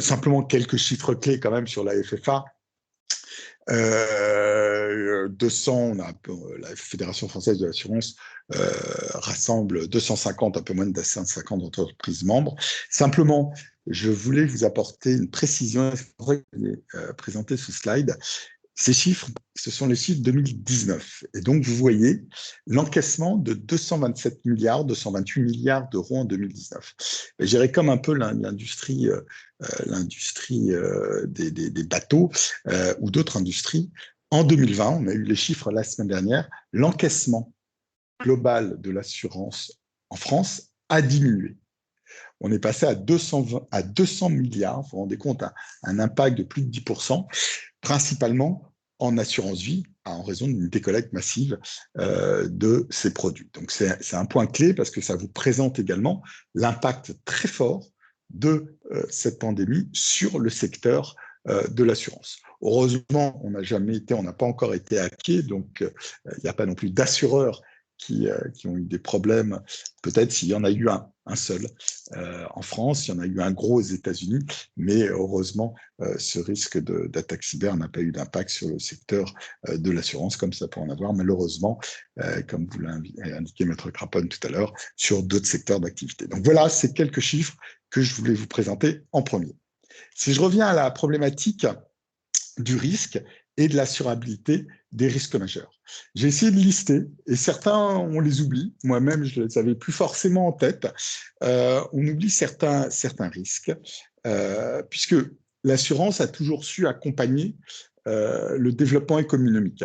simplement quelques chiffres clés quand même sur la FFA. 200, la Fédération française de l'assurance rassemble 250, un peu moins de 250 entreprises membres. Simplement, je voulais vous apporter une précision. C'est pour ça que j'ai présenté ce slide. Ces chiffres, ce sont les chiffres 2019. Et donc, vous voyez l'encaissement de 227 milliards, 228 milliards d'euros en 2019. Et j'irais comme un peu l'industrie des bateaux ou d'autres industries. En 2020, on a eu les chiffres la semaine dernière, l'encaissement global de l'assurance en France a diminué. On est passé à 200 milliards, vous vous rendez compte, un impact de plus de 10%, principalement en assurance vie, en raison d'une décollecte massive de ces produits. Donc, c'est un point clé parce que ça vous présente également l'impact très fort de cette pandémie sur le secteur de l'assurance. Heureusement, on n'a pas encore été hacké, donc il n'y a pas non plus d'assureurs qui ont eu des problèmes. Peut-être s'il y en a eu un seul en France, il y en a eu un gros aux États-Unis, mais heureusement, ce risque d'attaque cyber n'a pas eu d'impact sur le secteur de l'assurance, comme ça peut en avoir malheureusement, comme vous l'a indiqué Maître Craponne tout à l'heure, sur d'autres secteurs d'activité. Donc voilà, c'est quelques chiffres que je voulais vous présenter en premier. Si je reviens à la problématique du risque et de l'assurabilité des risques majeurs. J'ai essayé de lister, et certains, on les oublie. Moi-même, je ne les avais plus forcément en tête. On oublie certains risques, puisque l'assurance a toujours su accompagner le développement économique.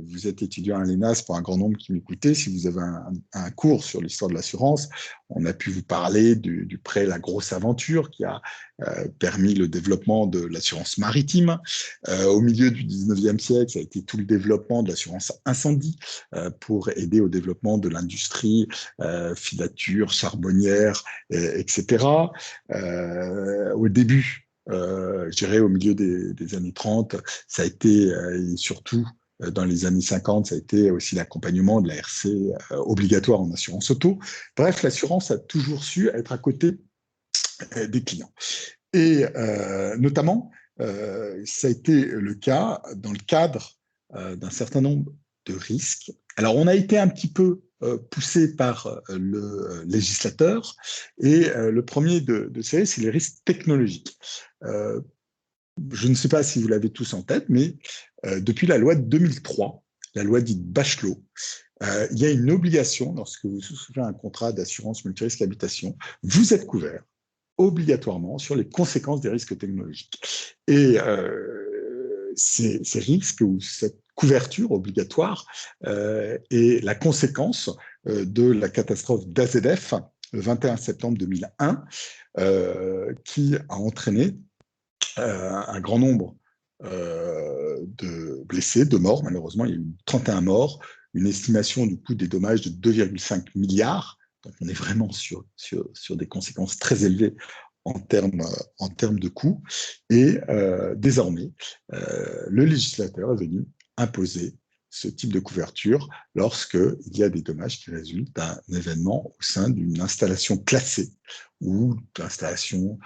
Vous êtes étudiant à l'ENAS pour un grand nombre qui m'écoutait. Si vous avez un cours sur l'histoire de l'assurance, on a pu vous parler du prêt La Grosse Aventure qui a permis le développement de l'assurance maritime. Au milieu du 19e siècle, ça a été tout le développement de l'assurance incendie pour aider au développement de l'industrie, filature, charbonnière, etc. Au début, je dirais au milieu des années 30, ça a été, et surtout dans les années 50, ça a été aussi l'accompagnement de la RC obligatoire en assurance auto. Bref, l'assurance a toujours su être à côté des clients. Et notamment, ça a été le cas dans le cadre d'un certain nombre de risques. Alors, on a été un petit peu poussé par le législateur, et le premier de ces risques, c'est les risques technologiques. Je ne sais pas si vous l'avez tous en tête, mais depuis la loi de 2003, la loi dite Bachelot, il y a une obligation, lorsque vous souscrivez un contrat d'assurance multirisque habitation, vous êtes couvert obligatoirement sur les conséquences des risques technologiques. Et ces risques ou cette couverture obligatoire est la conséquence de la catastrophe d'AZF le 21 septembre 2001, qui a entraîné un grand nombre de blessés, de morts. Malheureusement, il y a eu 31 morts, une estimation du coût des dommages de 2,5 milliards. Donc, on est vraiment sur des conséquences très élevées en termes de coûts. Et désormais, le législateur est venu imposer ce type de couverture lorsqu'il y a des dommages qui résultent d'un événement au sein d'une installation classée ou d'installation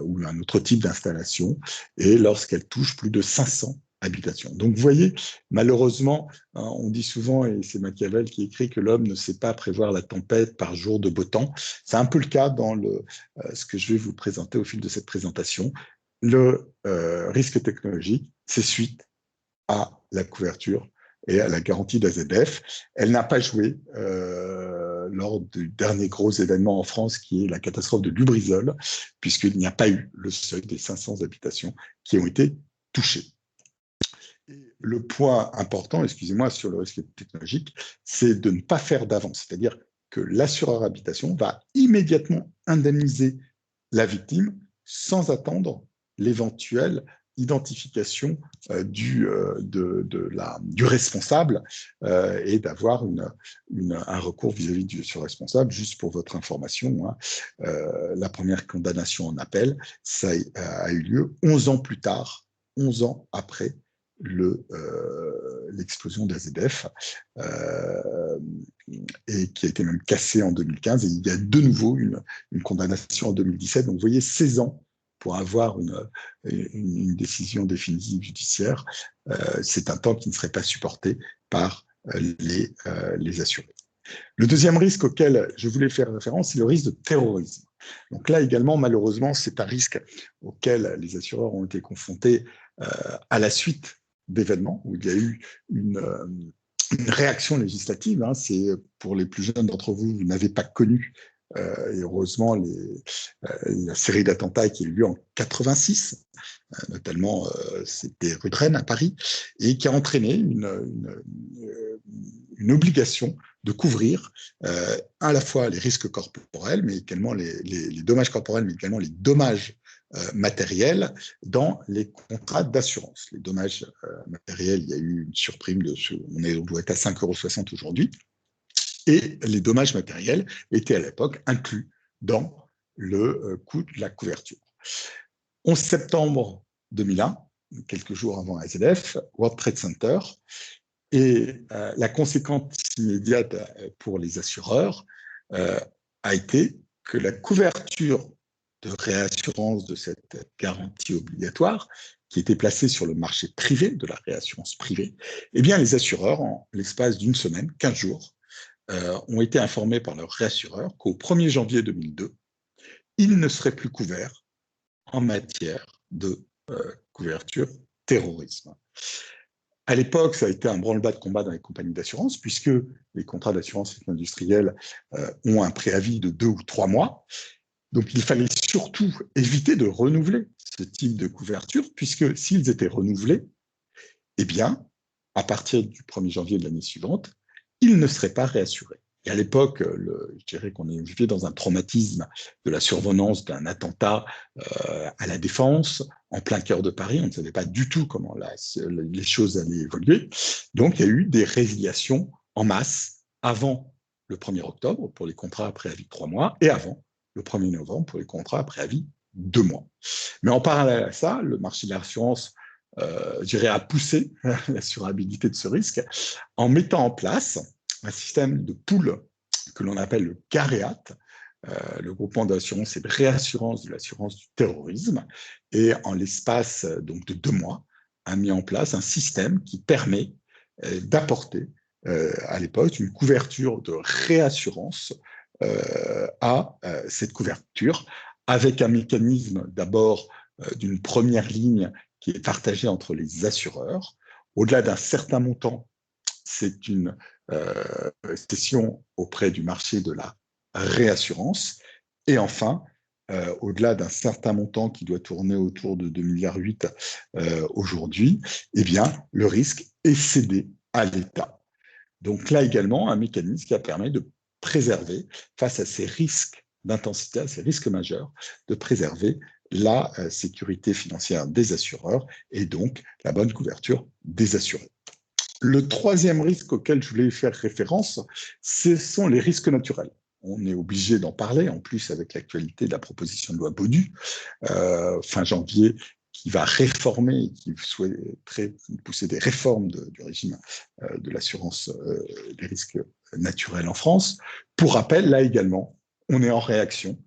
ou un autre type d'installation, et lorsqu'elle touche plus de 500 habitations. Donc, vous voyez, malheureusement, on dit souvent, et c'est Machiavel qui écrit, que l'homme ne sait pas prévoir la tempête par jour de beau temps. C'est un peu le cas dans ce que je vais vous présenter au fil de cette présentation. Le risque technologique, c'est suite à la couverture et à la garantie d'AZF. Elle n'a pas joué lors du dernier gros événement en France, qui est la catastrophe de Lubrizol, puisqu'il n'y a pas eu le seuil des 500 habitations qui ont été touchées. Et le point important, excusez-moi, sur le risque technologique, c'est de ne pas faire d'avance, c'est-à-dire que l'assureur habitation va immédiatement indemniser la victime sans attendre l'éventuelle identification du responsable et d'avoir un recours vis-à-vis du responsable. Juste pour votre information, la première condamnation en appel, ça a eu lieu 11 ans plus tard, 11 ans après l'explosion d'AZF, et qui a été même cassée en 2015, et il y a de nouveau une condamnation en 2017. Donc vous voyez, 16 ans pour avoir une décision définitive judiciaire, c'est un temps qui ne serait pas supporté par les assurés. Le deuxième risque auquel je voulais faire référence, c'est le risque de terrorisme. Donc là également, malheureusement, c'est un risque auquel les assureurs ont été confrontés à la suite d'événements où il y a eu une réaction législative. C'est pour les plus jeunes d'entre vous, vous n'avez pas connu et heureusement la série d'attentats qui a eu lieu en 86, notamment c'était rue de Rennes à Paris, et qui a entraîné une obligation de couvrir à la fois les risques corporels, mais également les dommages corporels, mais également les dommages matériels dans les contrats d'assurance. Les dommages matériels, il y a eu une surprime on doit être à 5,60 € aujourd'hui, et les dommages matériels étaient à l'époque inclus dans le coût de la couverture. 11 septembre 2001, quelques jours avant AZF, World Trade Center, et la conséquence immédiate pour les assureurs a été que la couverture de réassurance de cette garantie obligatoire, qui était placée sur le marché privé, de la réassurance privée, eh bien, les assureurs, en l'espace d'une semaine, 15 jours, ont été informés par leur réassureur qu'au 1er janvier 2002, ils ne seraient plus couverts en matière de couverture terrorisme. À l'époque, ça a été un branle-bas de combat dans les compagnies d'assurance, puisque les contrats d'assurance industrielle ont un préavis de 2 ou 3 mois. Donc, il fallait surtout éviter de renouveler ce type de couverture, puisque s'ils étaient renouvelés, eh bien, à partir du 1er janvier de l'année suivante, ils ne seraient pas réassurés. Et à l'époque, je dirais qu'on est vivait dans un traumatisme de la survenance d'un attentat à la Défense, en plein cœur de Paris. On ne savait pas du tout comment les choses allaient évoluer. Donc, il y a eu des résiliations en masse avant le 1er octobre pour les contrats à préavis de 3 mois et avant le 1er novembre pour les contrats à préavis de 2 mois. Mais en parallèle à ça, le marché de l'assurance, je dirais, a poussé l'assurabilité de ce risque en mettant en place un système de pool que l'on appelle le GAREAT, le groupement d'assurance et de réassurance de l'assurance du terrorisme, et en l'espace donc de 2 mois, a mis en place un système qui permet d'apporter à l'époque une couverture de réassurance à cette couverture, avec un mécanisme d'abord d'une première ligne qui est partagée entre les assureurs. Au-delà d'un certain montant, c'est une cession auprès du marché de la réassurance. Et enfin, au-delà d'un certain montant qui doit tourner autour de 2,8 milliards aujourd'hui, eh bien, le risque est cédé à l'État. Donc là également, un mécanisme qui a permis de préserver, face à ces risques d'intensité, à ces risques majeurs, de préserver la sécurité financière des assureurs et donc la bonne couverture des assurés. Le troisième risque auquel je voulais faire référence, ce sont les risques naturels. On est obligé d'en parler, en plus avec l'actualité de la proposition de loi Baudu, fin janvier, qui va réformer, qui souhaiterait pousser des réformes du régime de l'assurance des risques naturels en France. Pour rappel, là également, on est en réaction.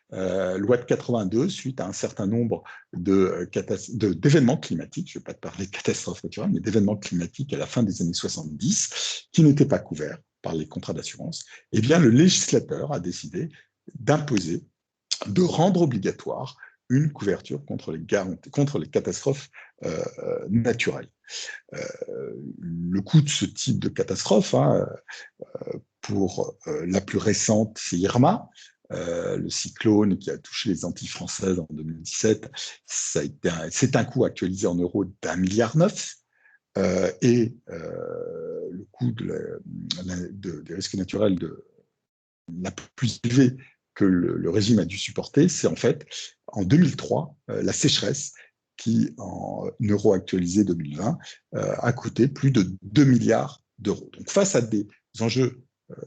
Loi de 82, suite à un certain nombre d'événements climatiques, je ne vais pas te parler de catastrophes naturelles, mais d'événements climatiques à la fin des années 70, qui n'étaient pas couverts par les contrats d'assurance, eh bien, le législateur a décidé d'imposer, de rendre obligatoire une couverture contre les catastrophes naturelles. Le coût de ce type de catastrophe, pour la plus récente, c'est Irma, le cyclone qui a touché les Antilles françaises en 2017, c'est un coût actualisé en euros d'1,9 milliard, et le coût des risques naturels la plus élevé que le régime a dû supporter, c'est en fait, en 2003, la sécheresse qui, en euros actualisés 2020, a coûté plus de 2 milliards d'euros. Donc, face à des enjeux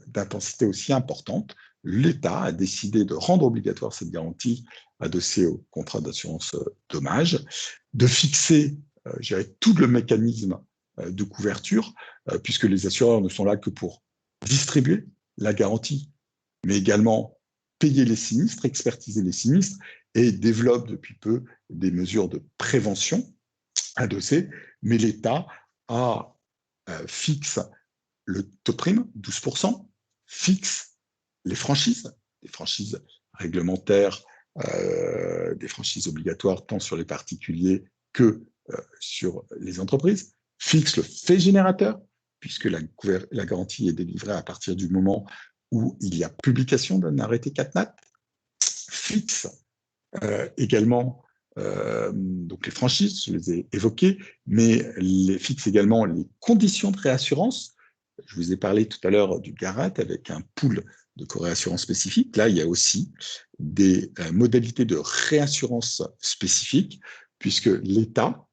d'intensité aussi importante, l'État a décidé de rendre obligatoire cette garantie adossée au contrat d'assurance dommage, de fixer tout le mécanisme de couverture, puisque les assureurs ne sont là que pour distribuer la garantie, mais également payer les sinistres, expertiser les sinistres, et développent depuis peu des mesures de prévention adossées, mais l'État fixe le taux de prime, 12%, fixe les franchises réglementaires, des franchises obligatoires tant sur les particuliers que sur les entreprises, fixe le fait générateur, puisque la garantie est délivrée à partir du moment où il y a publication d'un arrêté CatNat, fixe également donc les franchises, je les ai évoquées, mais fixe également les conditions de réassurance. Je vous ai parlé tout à l'heure du GAREAT avec un pool de co-réassurance spécifique. Là, il y a aussi des modalités de réassurance spécifique, puisque l'État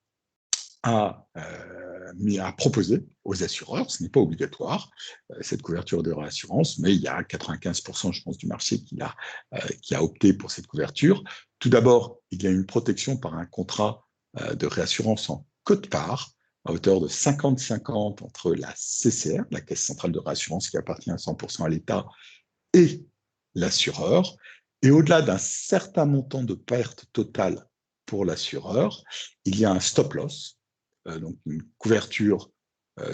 a proposé aux assureurs, ce n'est pas obligatoire, cette couverture de réassurance, mais il y a 95%, je pense, du marché qui a opté pour cette couverture. Tout d'abord, il y a une protection par un contrat de réassurance en quote-part, à hauteur de 50-50 entre la CCR, la Caisse centrale de réassurance qui appartient à 100% à l'État, et l'assureur. Et au-delà d'un certain montant de perte totale pour l'assureur, il y a un stop-loss, donc une couverture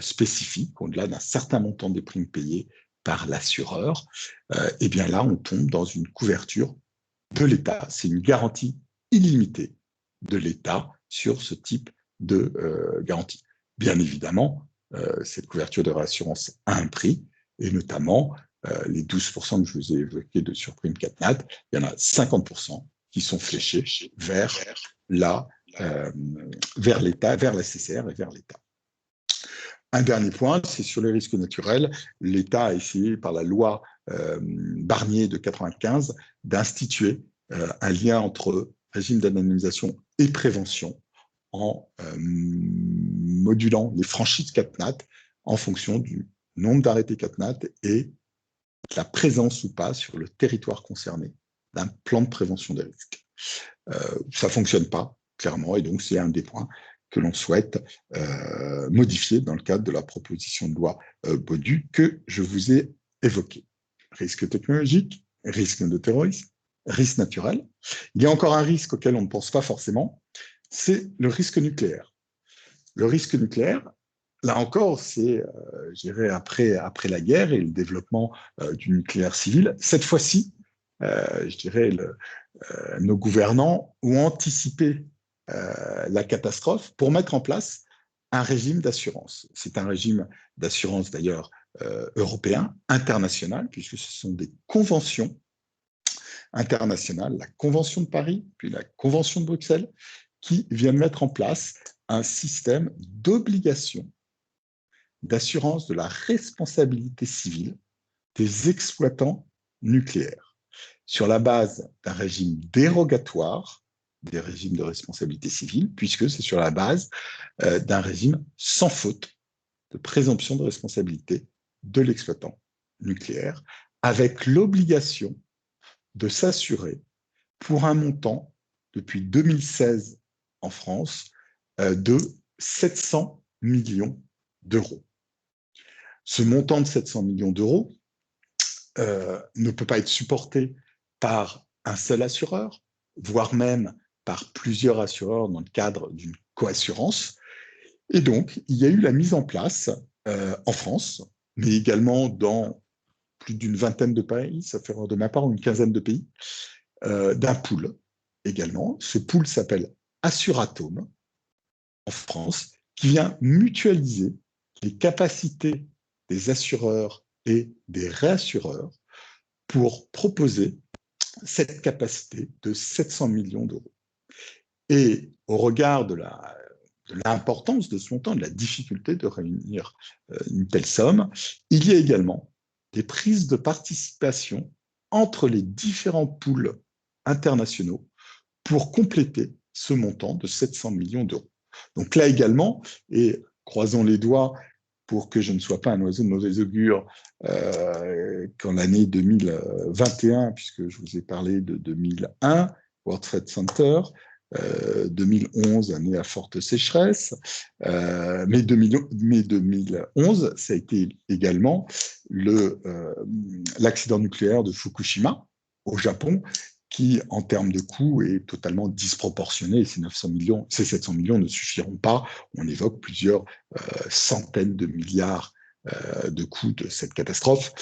spécifique, au-delà d'un certain montant des primes payées par l'assureur. Et bien là, on tombe dans une couverture de l'État. C'est une garantie illimitée de l'État sur ce type de garantie. Bien évidemment, cette couverture de réassurance a un prix, et notamment les 12% que je vous ai évoqués de surprime CatNat, il y en a 50% qui sont fléchés vers l'État, vers la CCR et vers l'État. Un dernier point, c'est sur les risques naturels. L'État a essayé, par la loi Barnier de 1995, d'instituer un lien entre régime d'indemnisation et prévention en modulant les franchises CatNat en fonction du nombre d'arrêtés CatNat et de la présence ou pas sur le territoire concerné d'un plan de prévention des risques. Ça ne fonctionne pas, clairement, et donc c'est un des points que l'on souhaite modifier dans le cadre de la proposition de loi Baudu que je vous ai évoquée. Risque technologique, risque de terrorisme, risque naturel. Il y a encore un risque auquel on ne pense pas forcément, c'est le risque nucléaire. Le risque nucléaire, là encore, c'est, je dirais, après la guerre et le développement du nucléaire civil. Cette fois-ci, je dirais, nos gouvernants ont anticipé la catastrophe pour mettre en place un régime d'assurance. C'est un régime d'assurance d'ailleurs européen, international, puisque ce sont des conventions internationales, la Convention de Paris, puis la Convention de Bruxelles, qui viennent mettre en place un système d'obligation d'assurance de la responsabilité civile des exploitants nucléaires, sur la base d'un régime dérogatoire des régimes de responsabilité civile, puisque c'est sur la base d'un régime sans faute de présomption de responsabilité de l'exploitant nucléaire, avec l'obligation de s'assurer pour un montant, depuis 2016 en France, de 700 millions d'euros. Ce montant de 700 millions d'euros ne peut pas être supporté par un seul assureur, voire même par plusieurs assureurs dans le cadre d'une coassurance. Et donc, il y a eu la mise en place en France, mais également dans plus d'une vingtaine de pays, ça fait de ma part une quinzaine de pays, d'un pool également. Ce pool s'appelle Assuratome en France, qui vient mutualiser les capacités des assureurs et des réassureurs pour proposer cette capacité de 700 millions d'euros. Et au regard de l'importance de ce montant, de la difficulté de réunir une telle somme, il y a également des prises de participation entre les différents pools internationaux pour compléter ce montant de 700 millions d'euros. Donc là également, et croisons les doigts pour que je ne sois pas un oiseau de mauvais augure qu'en l'année 2021, puisque je vous ai parlé de 2001, World Trade Center, 2011, année à forte sécheresse, mais 2011, ça a été également l'accident nucléaire de Fukushima au Japon, qui, en termes de coûts, est totalement disproportionné. Ces 700 millions ne suffiront pas. On évoque plusieurs centaines de milliards de coûts de cette catastrophe.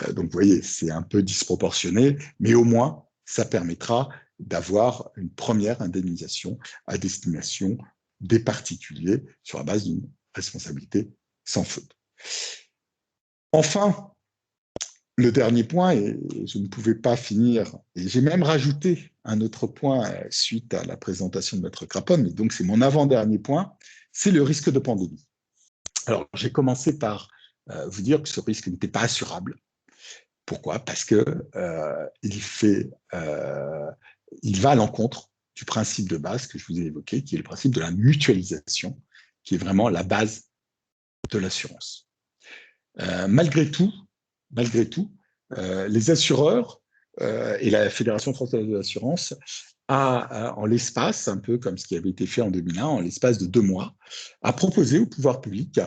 Donc, vous voyez, c'est un peu disproportionné, mais au moins, ça permettra d'avoir une première indemnisation à destination des particuliers sur la base d'une responsabilité sans faute. Enfin, le dernier point, et je ne pouvais pas finir, et j'ai même rajouté un autre point suite à la présentation de Maître Craponne, mais donc c'est mon avant-dernier point, c'est le risque de pandémie. Alors, j'ai commencé par vous dire que ce risque n'était pas assurable, Pourquoi? Parce que il va à l'encontre du principe de base que je vous ai évoqué, qui est le principe de la mutualisation, qui est vraiment la base de l'assurance. Malgré tout, les assureurs et la Fédération française de l'assurance en l'espace, un peu comme ce qui avait été fait en 2001, en l'espace de 2 mois, a proposé au pouvoir public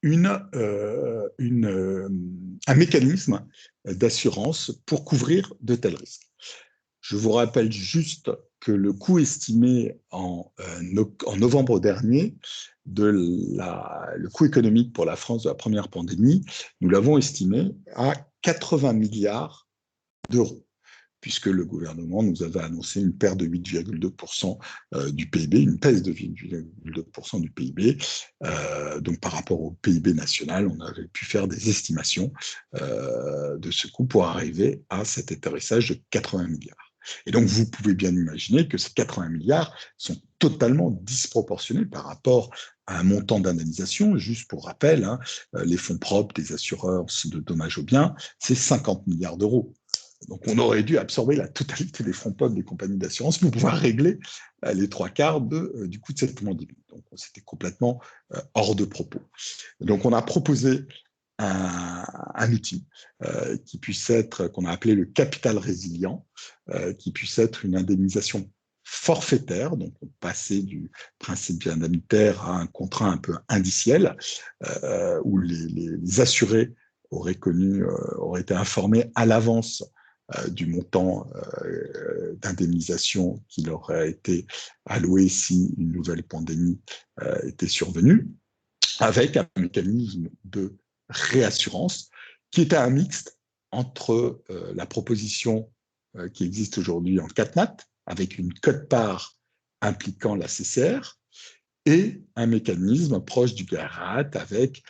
un mécanisme d'assurance pour couvrir de tels risques. Je vous rappelle juste que le coût estimé en novembre dernier, le coût économique pour la France de la première pandémie, nous l'avons estimé à 80 milliards d'euros, puisque le gouvernement nous avait annoncé une perte de 8,2% du PIB, une baisse de 8,2% du PIB. Donc par rapport au PIB national, on avait pu faire des estimations de ce coût pour arriver à cet atterrissage de 80 milliards. Et donc, vous pouvez bien imaginer que ces 80 milliards sont totalement disproportionnés par rapport à un montant d'indemnisation. Juste pour rappel, les fonds propres des assurances de dommages aux biens, c'est 50 milliards d'euros. Donc, on aurait dû absorber la totalité des fonds propres des compagnies d'assurance pour pouvoir régler les 3/4 du coût de cette pandémie. Donc, c'était complètement hors de propos. Donc, on a proposé un outil qui puisse être, qu'on a appelé le capital résilient, qui puisse être une indemnisation forfaitaire, donc on passait du principe indemnitaire à un contrat un peu indiciel, où les assurés auraient été informés à l'avance du montant d'indemnisation qui leur aurait été alloué si une nouvelle pandémie était survenue, avec un mécanisme de réassurance, qui était un mixte entre la proposition qui existe aujourd'hui en CatNat, avec une quote-part impliquant la CCR, et un mécanisme proche du GARAT, avec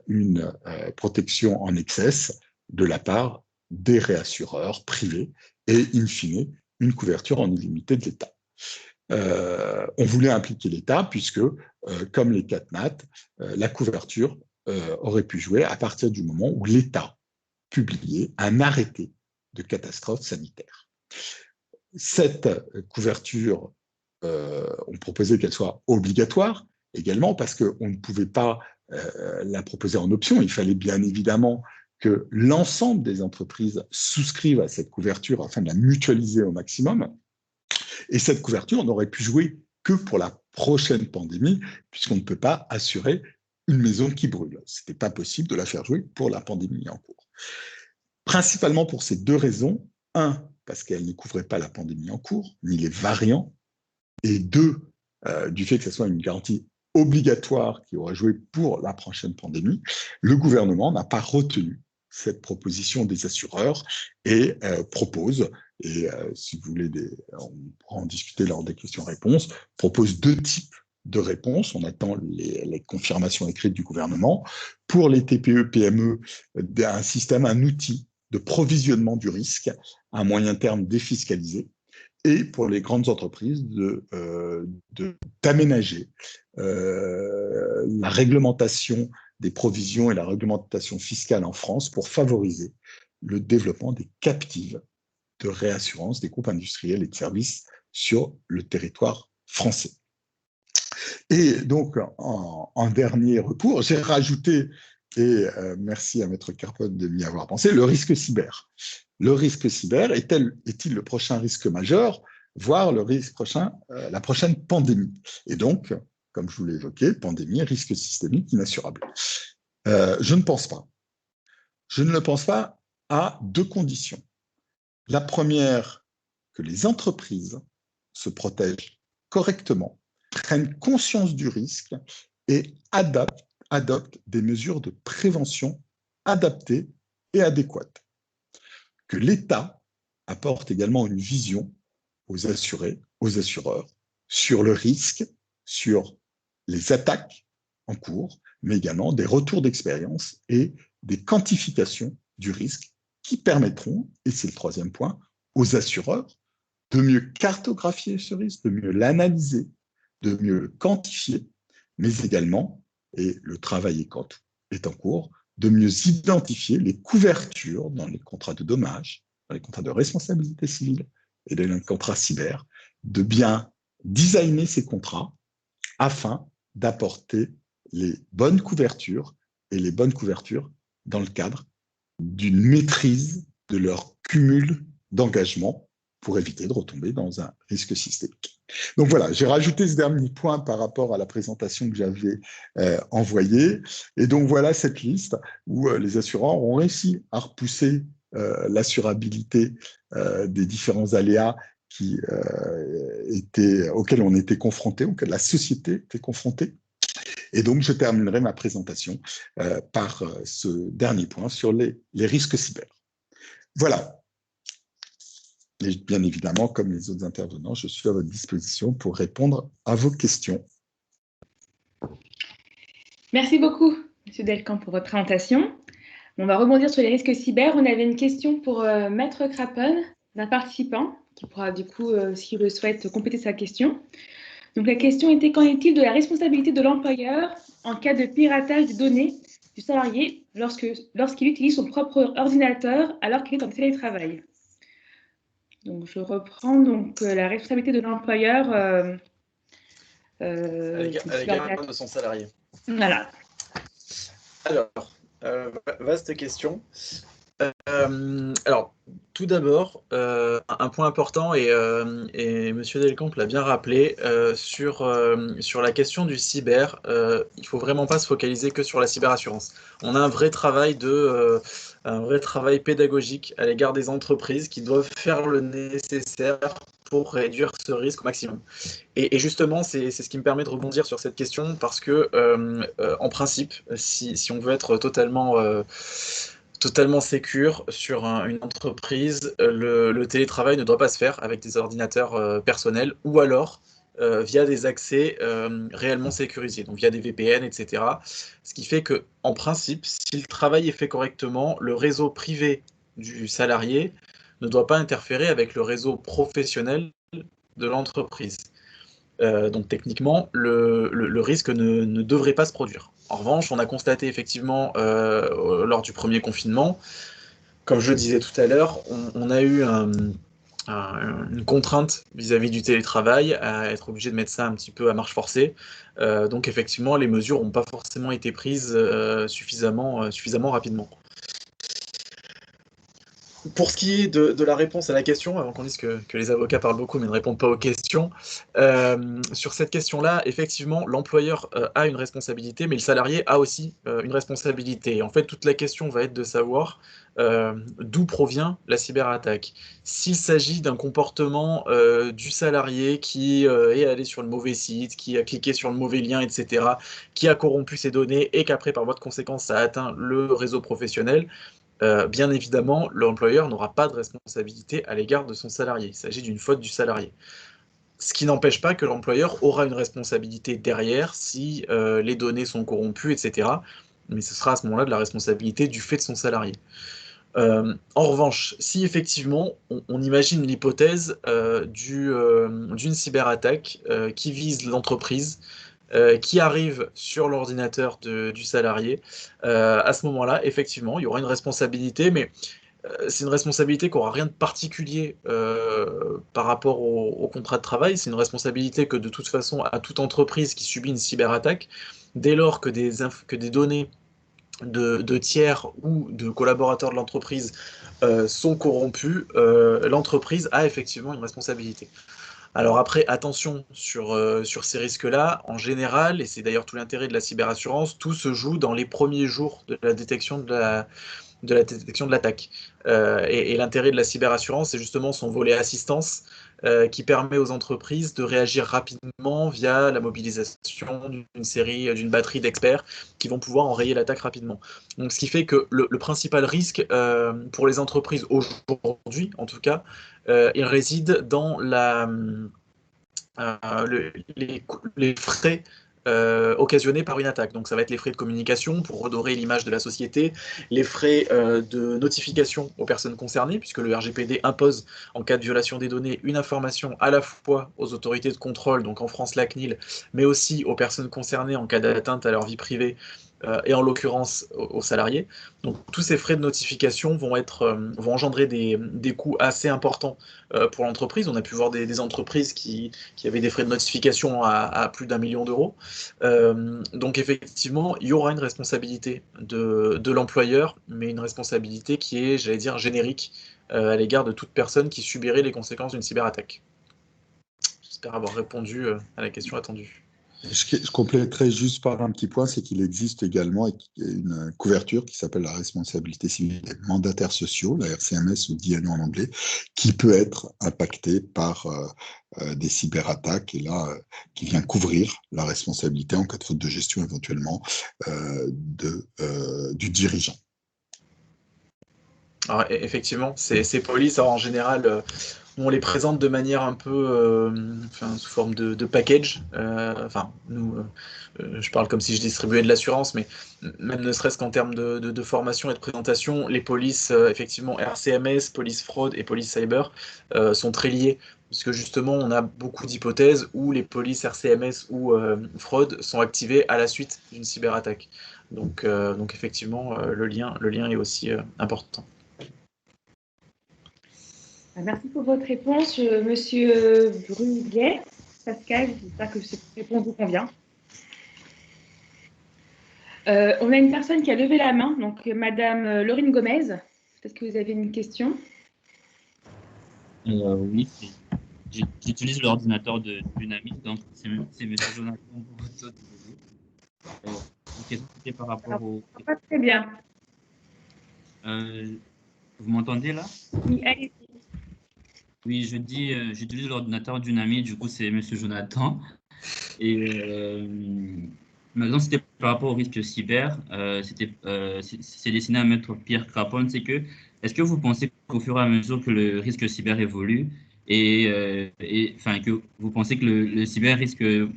une protection en excess de la part des réassureurs privés, et in fine, une couverture en illimité de l'État. On voulait impliquer l'État, puisque, comme les CatNat, la couverture aurait pu jouer à partir du moment où l'État publiait un arrêté de catastrophe sanitaire. Cette couverture, on proposait qu'elle soit obligatoire également, parce qu'on ne pouvait pas la proposer en option. Il fallait bien évidemment que l'ensemble des entreprises souscrivent à cette couverture afin de la mutualiser au maximum. Et cette couverture n'aurait pu jouer que pour la prochaine pandémie, puisqu'on ne peut pas assurer une maison qui brûle. Ce n'était pas possible de la faire jouer pour la pandémie en cours. Principalement pour ces 2 raisons. 1, parce qu'elle ne couvrait pas la pandémie en cours, ni les variants. Et 2, du fait que ce soit une garantie obligatoire qui aurait joué pour la prochaine pandémie, le gouvernement n'a pas retenu cette proposition des assureurs et propose, et si vous voulez, on pourra en discuter lors des questions-réponses, propose 2 types de réponses. On attend les confirmations écrites du gouvernement. Pour les TPE, PME, un outil de provisionnement du risque à moyen terme défiscalisé, et pour les grandes entreprises d'aménager la réglementation des provisions et la réglementation fiscale en France pour favoriser le développement des captives de réassurance des groupes industriels et de services sur le territoire français. Et donc, en dernier recours, j'ai rajouté, et merci à Maître Carpone de m'y avoir pensé, le risque cyber. Le risque cyber est-il le prochain risque majeur, voire le risque prochain, la prochaine pandémie? Et donc, comme je vous l'ai évoqué, pandémie, risque systémique inassurable. Je ne pense pas. Je ne le pense pas à 2 conditions. La première, que les entreprises se protègent correctement, prennent conscience du risque et adoptent des mesures de prévention adaptées et adéquates. Que l'État apporte également une vision aux assurés, aux assureurs, sur le risque, sur les attaques en cours, mais également des retours d'expérience et des quantifications du risque qui permettront, et c'est le 3e point, aux assureurs de mieux cartographier ce risque, de mieux l'analyser, de mieux le quantifier, mais également, et le travail est en cours, de mieux identifier les couvertures dans les contrats de dommages, dans les contrats de responsabilité civile et dans les contrats cyber, de bien designer ces contrats afin d'apporter les bonnes couvertures et les bonnes couvertures dans le cadre d'une maîtrise de leur cumul d'engagement pour éviter de retomber dans un risque systémique. Donc voilà, j'ai rajouté ce dernier point par rapport à la présentation que j'avais envoyée. Et donc voilà cette liste où les assureurs ont réussi à repousser l'assurabilité des différents aléas auxquels on était confrontés, auxquels la société était confrontée. Et donc, je terminerai ma présentation par ce dernier point sur les risques cyber. Voilà. Et bien évidemment, comme les autres intervenants, je suis à votre disposition pour répondre à vos questions. Merci beaucoup, M. Delcamp, pour votre présentation. On va rebondir sur les risques cyber. On avait une question pour Maître Craponne, d'un participant, qui pourra du coup, s'il le souhaite, compléter sa question. Donc la question était: qu'en est-il de la responsabilité de l'employeur en cas de piratage des données du salarié lorsqu'il utilise son propre ordinateur alors qu'il est en télétravail? Donc je reprends la responsabilité de l'employeur à l'égard de son salarié. Voilà. Alors, vaste question. Alors, tout d'abord, un point important, et M. Delcamp l'a bien rappelé, sur la question du cyber, il ne faut vraiment pas se focaliser que sur la cyberassurance. On a un vrai travail pédagogique à l'égard des entreprises qui doivent faire le nécessaire pour réduire ce risque au maximum. Et justement, c'est ce qui me permet de rebondir sur cette question, parce que, en principe, si on veut être totalement sécure sur une entreprise, le télétravail ne doit pas se faire avec des ordinateurs personnels, ou alors via des accès réellement sécurisés, donc via des VPN, etc. Ce qui fait que, en principe, si le travail est fait correctement, le réseau privé du salarié ne doit pas interférer avec le réseau professionnel de l'entreprise. Donc techniquement, le risque ne devrait pas se produire. En revanche, on a constaté effectivement lors du premier confinement, comme je le disais tout à l'heure, on a eu une contrainte vis-à-vis du télétravail, à être obligé de mettre ça un petit peu à marche forcée. Donc effectivement, les mesures n'ont pas forcément été prises suffisamment rapidement. Pour ce qui est de la réponse à la question, avant qu'on dise que les avocats parlent beaucoup mais ne répondent pas aux questions, sur cette question-là, effectivement, l'employeur a une responsabilité, mais le salarié a aussi une responsabilité. Et en fait, toute la question va être de savoir d'où provient la cyberattaque. S'il s'agit d'un comportement du salarié qui est allé sur le mauvais site, qui a cliqué sur le mauvais lien, etc., qui a corrompu ses données et qu'après, par voie de conséquence, ça a atteint le réseau professionnel, bien évidemment, l'employeur n'aura pas de responsabilité à l'égard de son salarié. Il s'agit d'une faute du salarié. Ce qui n'empêche pas que l'employeur aura une responsabilité derrière si les données sont corrompues, etc. Mais ce sera à ce moment-là de la responsabilité du fait de son salarié. En revanche, si effectivement on imagine l'hypothèse d'une cyberattaque qui vise l'entreprise, qui arrive sur l'ordinateur du salarié, à ce moment-là, effectivement, il y aura une responsabilité, mais c'est une responsabilité qui n'aura rien de particulier par rapport au contrat de travail. C'est une responsabilité que de toute façon, à toute entreprise qui subit une cyberattaque, dès lors que des données de tiers ou de collaborateurs de l'entreprise sont corrompus, l'entreprise a effectivement une responsabilité. Alors après, attention sur ces risques-là, en général, et c'est d'ailleurs tout l'intérêt de la cyberassurance, tout se joue dans les premiers jours de la détection de l'attaque. Et l'intérêt de la cyberassurance, c'est justement son volet assistance, qui permet aux entreprises de réagir rapidement via la mobilisation d'une batterie d'experts qui vont pouvoir enrayer l'attaque rapidement. Donc, ce qui fait que le principal risque pour les entreprises aujourd'hui, en tout cas, il réside dans les frais occasionnés par une attaque. Donc ça va être les frais de communication pour redorer l'image de la société, les frais de notification aux personnes concernées, puisque le RGPD impose, en cas de violation des données, une information à la fois aux autorités de contrôle, donc en France la CNIL, mais aussi aux personnes concernées en cas d'atteinte à leur vie privée, et en l'occurrence aux salariés. Donc tous ces frais de notification vont engendrer des coûts assez importants pour l'entreprise. On a pu voir des entreprises qui avaient des frais de notification à plus d'1 million d'euros. Donc effectivement, il y aura une responsabilité de l'employeur, mais une responsabilité qui est, j'allais dire, générique à l'égard de toute personne qui subirait les conséquences d'une cyberattaque. J'espère avoir répondu à la question attendue. Je compléterai juste par un petit point, c'est qu'il existe également une couverture qui s'appelle la responsabilité civile des mandataires sociaux, la RCMS ou DNO en anglais, qui peut être impactée par des cyberattaques et là, qui vient couvrir la responsabilité en cas de faute de gestion éventuellement du dirigeant. Alors, effectivement, ces polices, alors, en général, on les présente de manière un peu sous forme de package. Je parle comme si je distribuais de l'assurance, mais même ne serait-ce qu'en termes de formation et de présentation, les polices, effectivement, RCMS, police fraude et police cyber, sont très liées. Parce que justement, on a beaucoup d'hypothèses où les polices RCMS ou fraude sont activées à la suite d'une cyberattaque. Donc effectivement, le lien est aussi important. Merci pour votre réponse, Monsieur Bruguet. Pascal, j'espère que cette réponse vous convient. On a une personne qui a levé la main, donc Madame Laurine Gomez. Peut-être que vous avez une question. Oui, j'utilise l'ordinateur d'une amie, donc c'est M. Jonathan. La question c'était par rapport au... Pas très bien. Vous m'entendez là? Oui, allez-y. Oui, je dis, j'utilise l'ordinateur d'une amie, du coup c'est M. Jonathan. Et maintenant c'était par rapport au risque cyber, c'est destiné à Maître Pierre Craponne, c'est que, est-ce que vous pensez qu'au fur et à mesure que le risque cyber évolue, que vous pensez que le cyber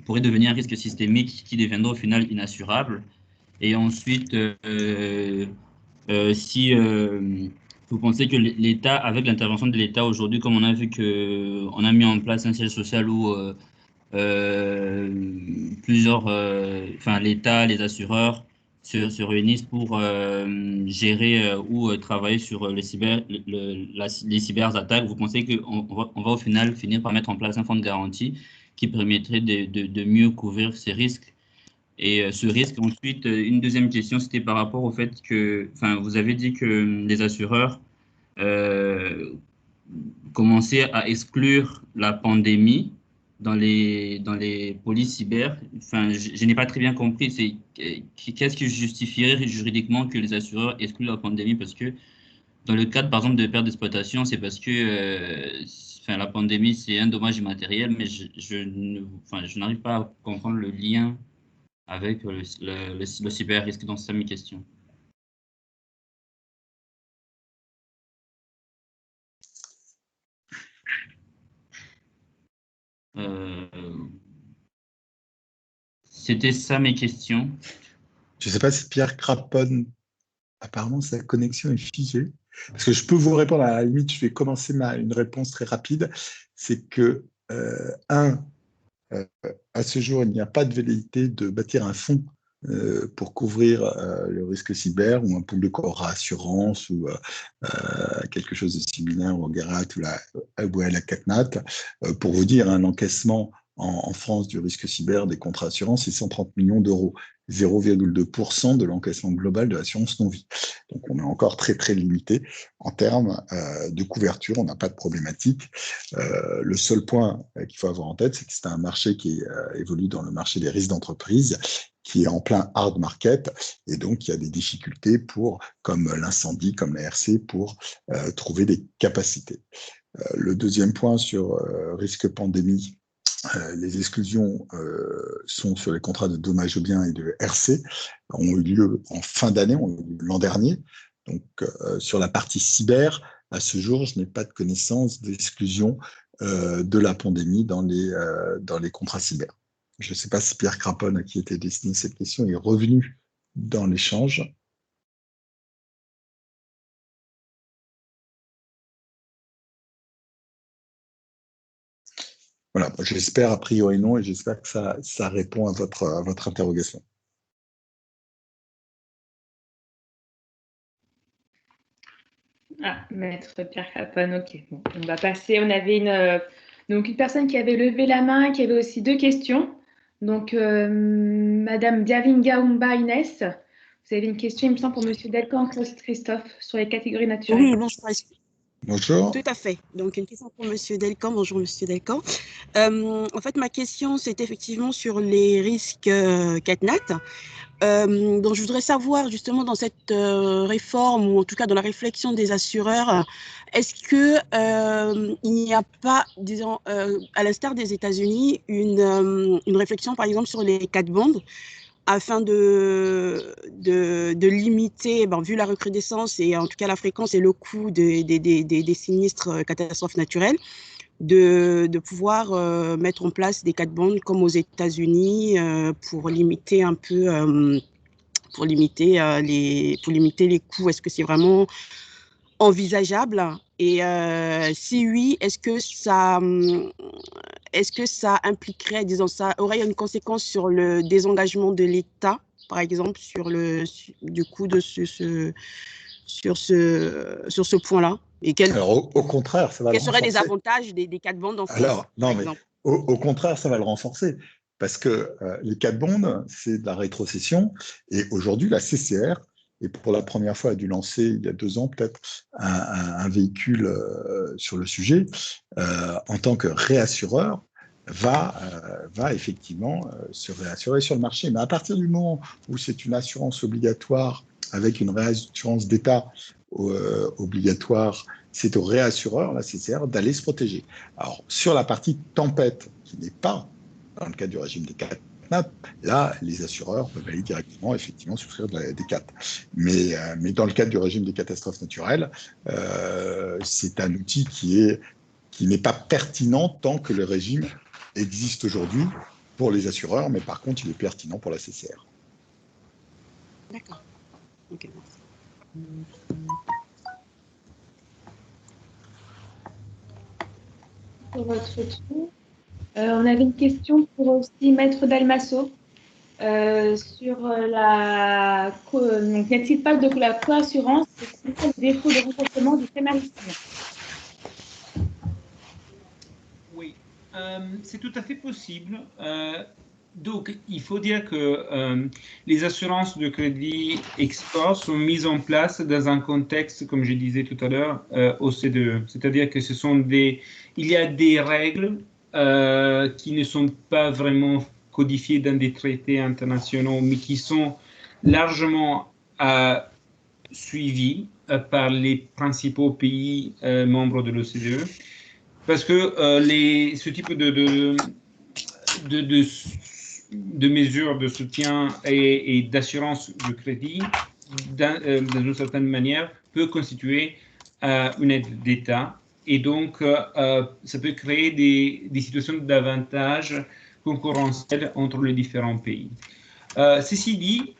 pourrait devenir un risque systémique qui deviendra au final inassurable? Et ensuite, si vous pensez que l'État, avec l'intervention de l'État aujourd'hui, comme on a vu qu'on a mis en place un siège social où l'État, les assureurs se réunissent pour gérer ou travailler sur les cyberattaques. Vous pensez qu'on on va au final finir par mettre en place un fonds de garantie qui permettrait de mieux couvrir ces risques? Et ce risque, ensuite, une deuxième question, c'était par rapport au fait que, vous avez dit que les assureurs commençaient à exclure la pandémie dans les polices cyber. Je n'ai pas très bien compris. Qu'est-ce qui justifierait juridiquement que les assureurs excluent la pandémie? Parce que dans le cadre, par exemple, de perte d'exploitation, c'est parce que la pandémie, c'est un dommage immatériel, mais je n'arrive pas à comprendre le lien avec le cyber-risque dans cette question. C'était ça mes questions. Je ne sais pas si Pierre Craponne, apparemment sa connexion est figée. Parce que je peux vous répondre, à la limite, je vais commencer une réponse très rapide. C'est que, à ce jour, il n'y a pas de velléité de bâtir un fonds pour couvrir le risque cyber ou un pool de co-assurance ou quelque chose de similaire au Gerat ou à la CatNat. Pour vous dire, un encaissement en France du risque cyber des contrats assurance, c'est 130 millions d'euros, 0,2% de l'encaissement global de l'assurance non-vie. Donc on est encore très très limité en termes de couverture, on n'a pas de problématique. Le seul point qu'il faut avoir en tête, c'est que c'est un marché qui évolue dans le marché des risques d'entreprise, qui est en plein hard market, et donc il y a des difficultés comme l'incendie, comme la RC, pour trouver des capacités. Le deuxième point sur risque pandémie, les exclusions sont sur les contrats de dommages aux biens et de RC, ont eu lieu en fin d'année, l'an dernier. Donc sur la partie cyber, à ce jour, je n'ai pas de connaissance d'exclusion de la pandémie dans les contrats cyber. Je ne sais pas si Pierre Craponne, à qui était destinée cette question, est revenu dans l'échange. Voilà, j'espère a priori non, et j'espère que ça répond à votre interrogation. Ah, Maître Pierre Capone, ok. Bon, on va passer. On avait donc une personne qui avait levé la main, qui avait aussi 2 questions. Donc, Madame Diavinga Umba Inès, vous avez une question, il me semble, pour Monsieur Delcan Christophe sur les catégories naturelles. Oui, bonjour. Bonjour. Tout à fait. Donc, une question pour Monsieur Delcan. Bonjour, Monsieur Delcan. En fait, ma question, c'est effectivement sur les risques CatNat. Donc, je voudrais savoir, justement, dans cette réforme, ou en tout cas dans la réflexion des assureurs, est-ce qu'il n'y a pas, disons, à l'instar des États-Unis, une réflexion, par exemple, sur les cat bonds, afin de limiter, vu la recrudescence et en tout cas la fréquence et le coût des sinistres catastrophes naturelles, de pouvoir mettre en place des cat bonds comme aux États-Unis pour limiter un peu, pour limiter les coûts. Est-ce que c'est vraiment envisageable? Et si oui, est-ce que ça impliquerait, disons, ça aurait une conséquence sur le désengagement de l'État, par exemple, du coup, sur ce point-là? Et Alors, au contraire, ça va le quels seraient les renforcer. avantages des cat bonds dans ce Alors, sens, non, par mais exemple? au contraire, ça va le renforcer. Parce que les cat bonds, c'est de la rétrocession. Et aujourd'hui, la CCR, et pour la première fois, a dû lancer, il y a 2 ans peut-être, un véhicule sur le sujet, en tant que réassureur, va effectivement se réassurer sur le marché. Mais à partir du moment où c'est une assurance obligatoire avec une réassurance d'État obligatoire, c'est au réassureur, la CCR, d'aller se protéger. Alors, sur la partie tempête, qui n'est pas dans le cadre du régime des CatNat, là, les assureurs peuvent aller directement, effectivement, souscrire des CAT. Mais dans le cadre du régime des catastrophes naturelles, c'est un outil qui n'est pas pertinent tant que le régime existe aujourd'hui pour les assureurs, mais par contre, il est pertinent pour la CCR. D'accord. Ok, merci. Pour votre tour. On avait une question pour aussi Maître Dalmasso sur donc, n'est-il pas de la coassurance le défaut de renforcement du fait maritime? Oui, c'est tout à fait possible. Donc, il faut dire que les assurances de crédit export sont mises en place dans un contexte, comme je disais tout à l'heure, OCDE. C'est-à-dire que il y a des règles qui ne sont pas vraiment codifiées dans des traités internationaux, mais qui sont largement suivies par les principaux pays membres de l'OCDE. Parce que ce type de mesures de soutien et d'assurance de crédit, d'une certaine manière, peut constituer une aide d'État. Et donc, ça peut créer des situations d'avantage concurrentiel entre les différents pays. Ceci dit,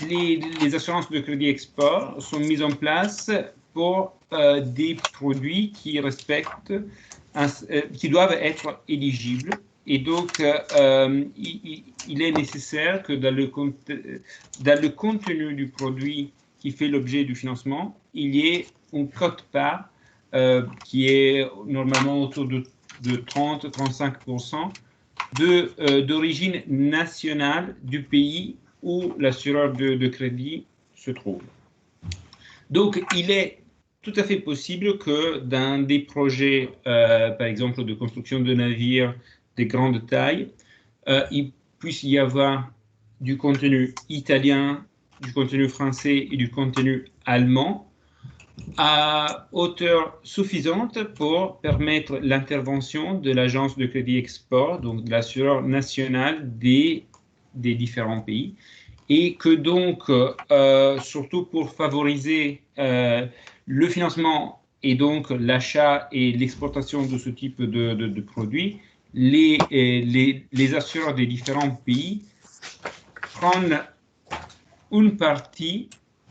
les assurances de crédit export sont mises en place pour des produits qui respectent, qui doivent être éligibles. Et donc, il est nécessaire que dans le contenu du produit qui fait l'objet du financement, il y ait une quote-part qui est normalement autour de 30-35% d'origine nationale du pays où l'assureur de crédit se trouve. Donc, il est tout à fait possible que dans des projets, par exemple, de construction de navires de grande taille, il puisse y avoir du contenu italien, du contenu français et du contenu allemand à hauteur suffisante pour permettre l'intervention de l'agence de crédit export, donc de l'assureur national des différents pays, et que donc, surtout pour favoriser le financement et donc l'achat et l'exportation de ce type de produits, les assureurs des différents pays prennent une partie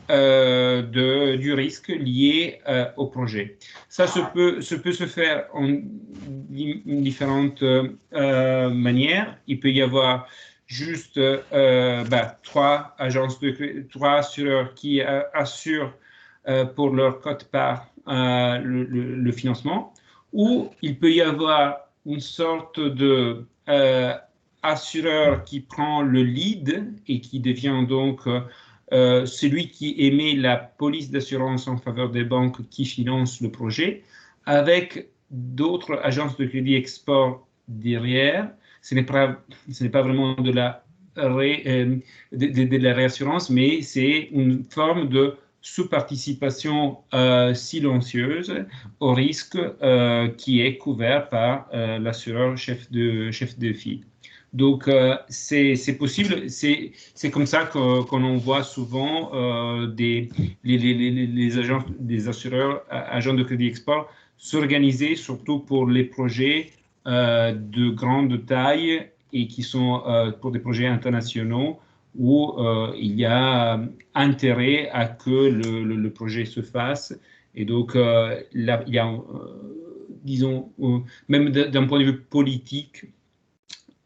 du risque lié au projet. Ça peut se faire en différentes manières. Il peut y avoir juste 3 assureurs qui assurent pour leur quote-part le financement, ou il peut y avoir une sorte de assureur qui prend le lead et qui devient donc celui qui émet la police d'assurance en faveur des banques qui financent le projet, avec d'autres agences de crédit export derrière. Ce n'est pas vraiment de la réassurance, mais c'est une forme de sous-participation silencieuse au risque qui est couvert par l'assureur chef de file. Donc, c'est possible, c'est comme ça qu'on en voit souvent les assureurs, agents de crédit export s'organiser, surtout pour les projets de grande taille et qui sont pour des projets internationaux où il y a intérêt à que le projet se fasse. Et donc, là, il y a, disons, même d'un point de vue politique,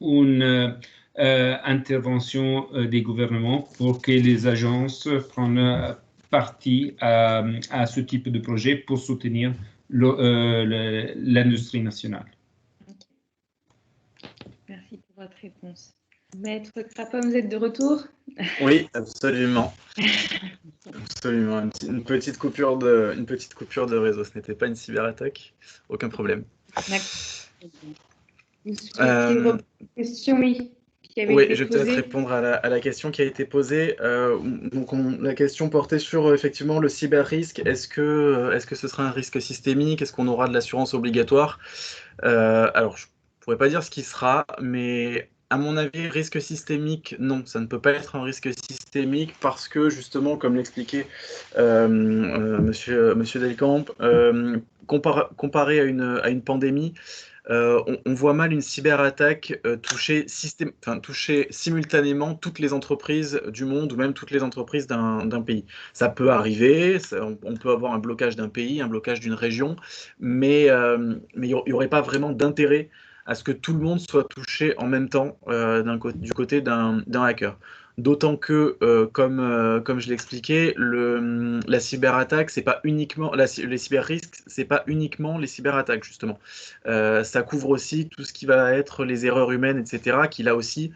une intervention des gouvernements pour que les agences prennent partie à ce type de projet pour soutenir l'industrie nationale. Merci pour votre réponse. Maître Crapin, vous êtes de retour? Oui, absolument. Absolument. Une petite coupure de réseau. Ce n'était pas une cyberattaque. Aucun problème. Vous souhaitiez une question, oui, qui avait été je vais peut-être répondre à la question qui a été posée. Donc la question portait sur effectivement le cyber-risque. Est-ce que ce sera un risque systémique? Est-ce qu'on aura de l'assurance obligatoire? Alors, je ne pourrais pas dire ce qui sera, mais à mon avis, risque systémique, non, ça ne peut pas être un risque systémique parce que justement, comme l'expliquait Monsieur Delcamp, comparé à une pandémie, on voit mal une cyberattaque toucher simultanément toutes les entreprises du monde ou même toutes les entreprises d'un pays. Ça peut arriver, on peut avoir un blocage d'un pays, un blocage d'une région, mais il n'y aurait pas vraiment d'intérêt à ce que tout le monde soit touché en même temps du côté d'un hacker. D'autant que, comme je l'expliquais, la cyberattaque, c'est pas uniquement les cyber-risques, c'est pas uniquement les cyberattaques justement. Ça couvre aussi tout ce qui va être les erreurs humaines, etc., qui là aussi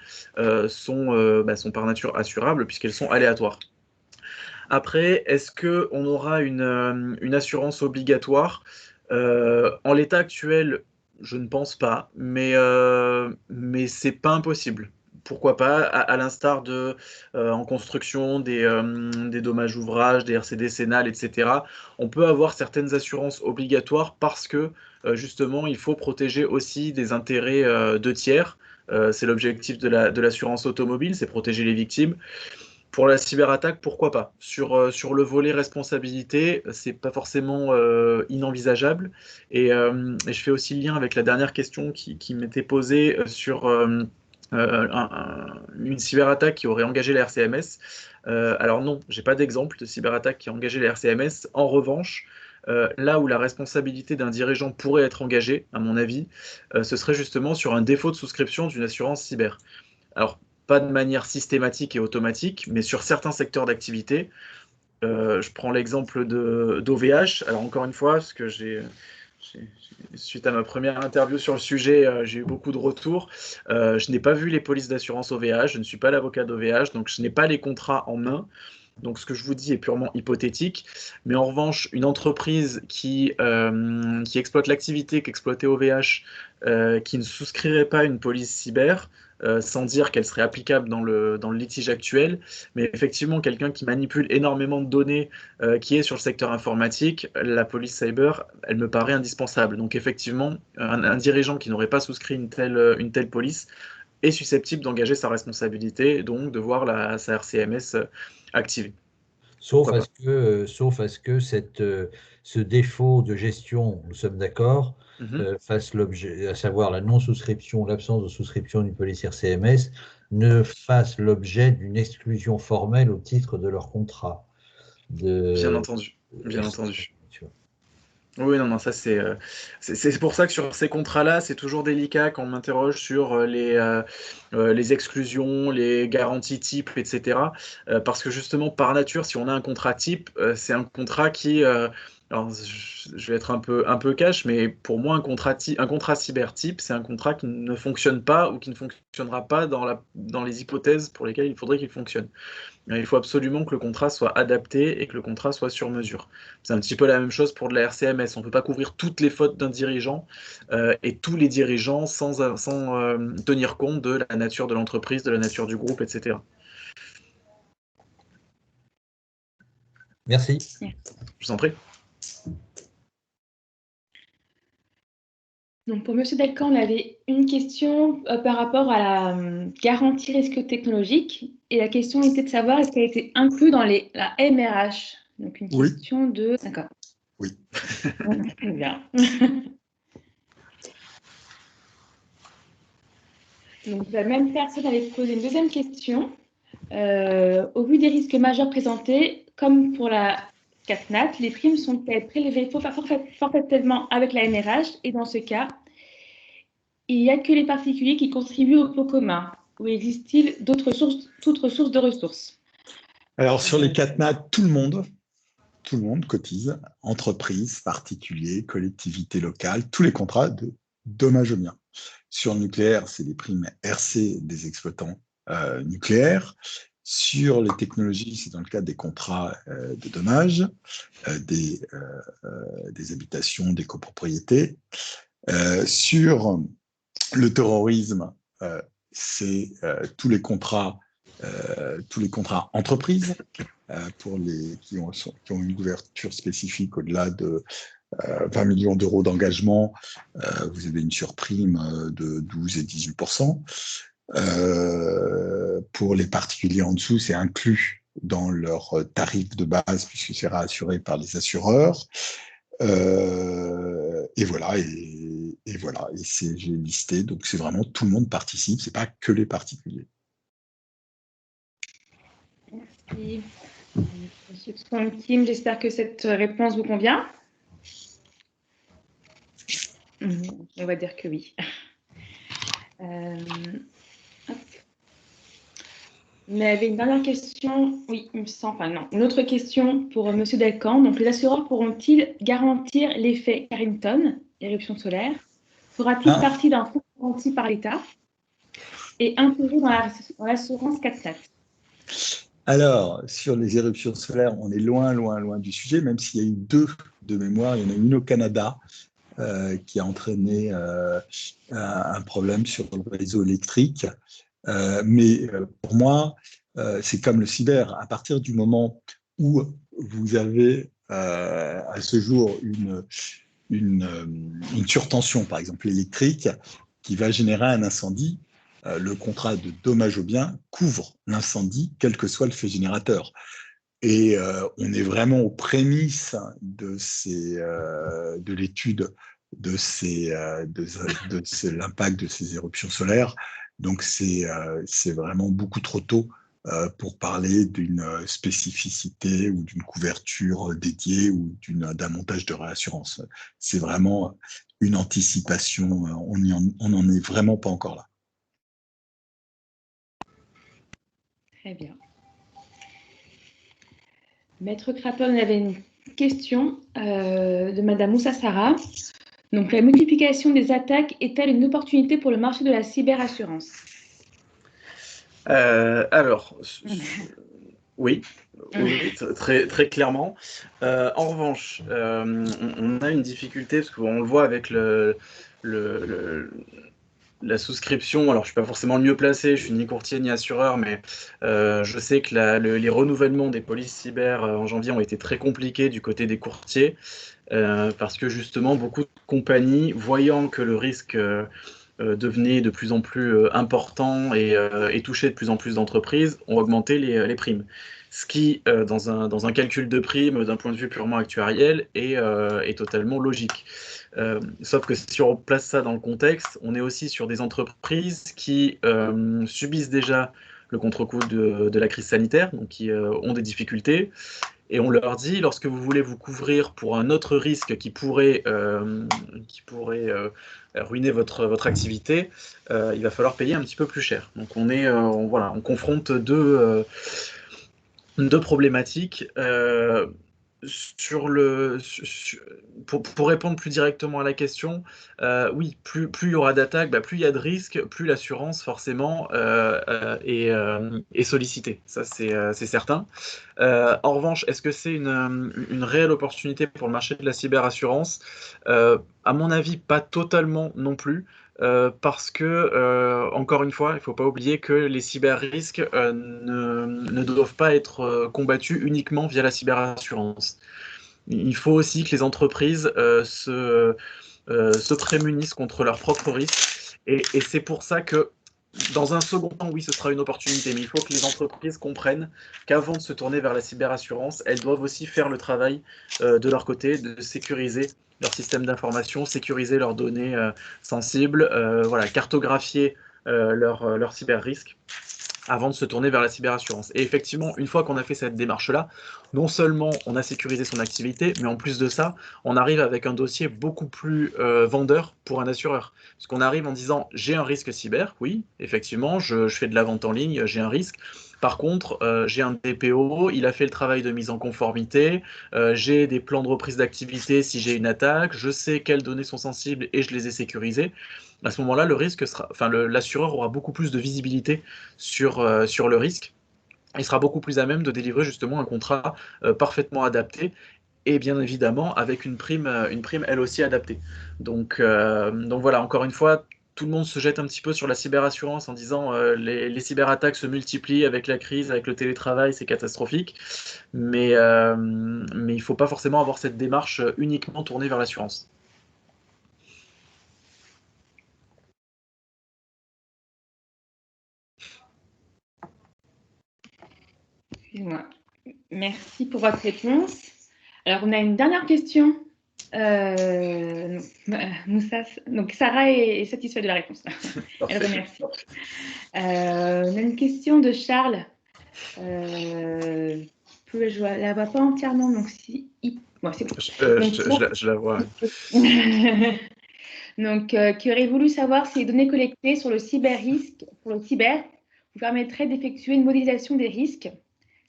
sont par nature assurables puisqu'elles sont aléatoires. Après, est-ce qu'on aura une assurance obligatoire? En l'état actuel, je ne pense pas, mais c'est pas impossible. Pourquoi pas, à l'instar de en construction des dommages ouvrages, des RC décennales, etc. On peut avoir certaines assurances obligatoires parce que justement il faut protéger aussi des intérêts de tiers. C'est l'objectif de l'assurance automobile, c'est protéger les victimes. Pour la cyberattaque, pourquoi pas? Sur le volet responsabilité, c'est pas forcément inenvisageable. Et je fais aussi le lien avec la dernière question qui m'était posée sur une cyberattaque qui aurait engagé la RCMS. Alors non, j'ai pas d'exemple de cyberattaque qui a engagé la RCMS. En revanche, là où la responsabilité d'un dirigeant pourrait être engagée, à mon avis, ce serait justement sur un défaut de souscription d'une assurance cyber. Alors, pas de manière systématique et automatique, mais sur certains secteurs d'activité. Je prends l'exemple d'OVH. Alors encore une fois, parce que suite à ma première interview sur le sujet, j'ai eu beaucoup de retours. Je n'ai pas vu les polices d'assurance OVH, je ne suis pas l'avocat d'OVH, donc je n'ai pas les contrats en main. Donc ce que je vous dis est purement hypothétique. Mais en revanche, une entreprise qui exploite l'activité qu'exploitait OVH, qui ne souscrirait pas une police cyber, sans dire qu'elle serait applicable dans le litige actuel, mais effectivement quelqu'un qui manipule énormément de données, qui est sur le secteur informatique, la police cyber, elle me paraît indispensable. Donc effectivement, un dirigeant qui n'aurait pas souscrit une telle police est susceptible d'engager sa responsabilité, donc de voir sa RCMS activée. Sauf à ce que ce défaut de gestion, nous sommes d'accord, fasse l'objet, à savoir la non-souscription, l'absence de souscription d'une police RCMS, ne fasse l'objet d'une exclusion formelle au titre de leur contrat. Bien entendu, bien entendu. Oui, non, non, ça c'est pour ça que sur ces contrats-là, c'est toujours délicat quand on m'interroge sur les exclusions, les garanties types, etc. Parce que justement, par nature, si on a un contrat type, c'est un contrat qui, alors je vais être un peu cash, mais pour moi, un contrat cyber type, c'est un contrat qui ne fonctionne pas ou qui ne fonctionnera pas dans les hypothèses pour lesquelles il faudrait qu'il fonctionne. Il faut absolument que le contrat soit adapté et que le contrat soit sur mesure. C'est un petit peu la même chose pour de la RCMS. On ne peut pas couvrir toutes les fautes d'un dirigeant et tous les dirigeants sans tenir compte de la nature de l'entreprise, de la nature du groupe, etc. Merci. Je vous en prie. Donc pour M. Delcan, on avait une question par rapport à la garantie risque technologique. Et la question était de savoir est-ce qu'elle était inclue dans la MRH. Donc une Oui. question de... D'accord. Oui. Très bien. Donc la même personne avait posé une deuxième question. Au vu des risques majeurs présentés, comme pour la CatNat, les primes sont-elles prélevées forfaitairement avec la MRH? Et dans ce cas, il n'y a que les particuliers qui contribuent au pot commun. Ou existe-t-il d'autres sources de ressources? Alors, sur les CatNat, tout le monde cotise, entreprises, particuliers, collectivités locales, tous les contrats de dommages aux biens. Sur le nucléaire, c'est les primes RC des exploitants nucléaires. Sur les technologies, c'est dans le cadre des contrats de dommages, des habitations, des copropriétés. Sur le terrorisme, c'est tous les contrats entreprises pour qui ont une couverture spécifique au-delà de 20 millions d'euros d'engagement. Vous avez une surprime de 12 et 18%. Pour les particuliers en dessous, c'est inclus dans leur tarif de base puisque c'est réassuré par les assureurs. Et voilà, et voilà, et j'ai listé, donc c'est vraiment tout le monde participe, c'est pas que les particuliers. Merci. Monsieur Kim, j'espère que cette réponse vous convient. On va dire que oui. Mais il y avait une dernière question, oui, il me semble, enfin non, une autre question pour M. Delcan. Donc, les assureurs pourront-ils garantir l'effet Carrington, éruption solaire? Fera-t-il partie d'un fonds garanti par l'État et intégré dans l'assurance CatNat? Alors, sur les éruptions solaires, on est loin, loin, loin du sujet, même s'il y a eu 2 de mémoire. Il y en a une au Canada qui a entraîné un problème sur le réseau électrique. Mais pour moi, c'est comme le cyber. À partir du moment où vous avez à ce jour une surtension, par exemple électrique, qui va générer un incendie, le contrat de dommage aux biens couvre l'incendie, quel que soit le fait générateur. Et on est vraiment aux prémices de l'étude de l'impact de ces éruptions solaires. Donc, c'est vraiment beaucoup trop tôt pour parler d'une spécificité ou d'une couverture dédiée ou d'un montage de réassurance. C'est vraiment une anticipation. On n'en est vraiment pas encore là. Très bien. Maître Craton, on avait une question de Madame Moussa Sarah. Donc, la multiplication des attaques est-elle une opportunité pour le marché de la cyberassurance? Alors, oui, très, très clairement. En revanche, on a une difficulté, parce qu'on le voit avec la souscription. Alors, je ne suis pas forcément le mieux placé, je suis ni courtier ni assureur, mais je sais que les renouvellements des polices cyber en janvier ont été très compliqués du côté des courtiers, parce que justement, beaucoup de compagnies, voyant que le risque devenait de plus en plus important et touchait de plus en plus d'entreprises, ont augmenté les primes. Ce qui, dans un calcul de primes, d'un point de vue purement actuariel, est totalement logique. Sauf que si on place ça dans le contexte, on est aussi sur des entreprises qui subissent déjà le contre-coup de la crise sanitaire, donc qui ont des difficultés, Et on leur dit, lorsque vous voulez vous couvrir pour un autre risque qui pourrait ruiner votre activité, il va falloir payer un petit peu plus cher. Donc on confronte deux problématiques. Pour répondre plus directement à la question, oui, plus il y aura d'attaques, plus il y a de risques, plus l'assurance forcément est sollicitée. Ça, c'est certain. En revanche, est-ce que c'est une réelle opportunité pour le marché de la cyberassurance? À mon avis, pas totalement non plus. Parce que, encore une fois, il ne faut pas oublier que les cyber-risques ne doivent pas être combattus uniquement via la cyberassurance. Il faut aussi que les entreprises se prémunissent contre leurs propres risques. Et c'est pour ça que, dans un second temps, oui, ce sera une opportunité, mais il faut que les entreprises comprennent qu'avant de se tourner vers la cyberassurance, elles doivent aussi faire le travail de leur côté, de sécuriser leur système d'information, sécuriser leurs données sensibles, cartographier leurs cyber-risques avant de se tourner vers la cyberassurance. Et effectivement, une fois qu'on a fait cette démarche-là, non seulement on a sécurisé son activité, mais en plus de ça, on arrive avec un dossier beaucoup plus vendeur pour un assureur. Parce qu'on arrive en disant, j'ai un risque cyber, oui, effectivement, je fais de la vente en ligne, j'ai un risque. Par contre, j'ai un DPO, il a fait le travail de mise en conformité, j'ai des plans de reprise d'activité si j'ai une attaque, je sais quelles données sont sensibles et je les ai sécurisées. À ce moment-là, l'assureur aura beaucoup plus de visibilité sur le risque. Il sera beaucoup plus à même de délivrer justement un contrat parfaitement adapté et bien évidemment avec une prime elle aussi adaptée. Donc voilà, encore une fois, tout le monde se jette un petit peu sur la cyberassurance en disant les cyberattaques se multiplient avec la crise, avec le télétravail, c'est catastrophique. Mais il ne faut pas forcément avoir cette démarche uniquement tournée vers l'assurance. Excusez-moi. Merci pour votre réponse. Alors, on a une dernière question. Moussa, donc Sarah est satisfaite de la réponse. Elle remercie. On a une question de Charles. Je ne la vois pas entièrement, donc si... Bon, c'est bon. Je la vois. Donc, qui aurait voulu savoir si les données collectées sur le cyber-risque, pour le cyber, vous permettraient d'effectuer une modélisation des risques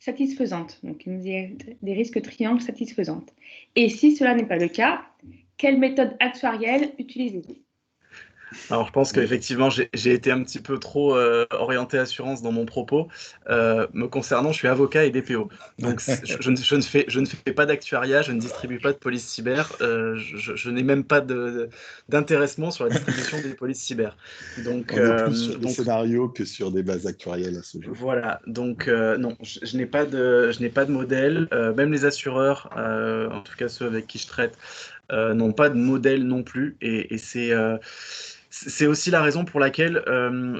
satisfaisante, donc des risques triangles satisfaisantes. Et si cela n'est pas le cas, quelle méthode actuarielle utilisez-vous? Alors, je pense qu'effectivement, j'ai été un petit peu trop orienté assurance dans mon propos. Me concernant, je suis avocat et DPO. Donc, je ne fais pas d'actuariat, je ne distribue pas de police cyber. Je n'ai même pas d'intéressement sur la distribution des polices cyber. Donc, on est plus sur des scénarios que sur des bases actuarielles à ce jour. Voilà. Donc, non, je n'ai pas de modèle. Même les assureurs, en tout cas ceux avec qui je traite, n'ont pas de modèle non plus. Et c'est aussi la raison pour laquelle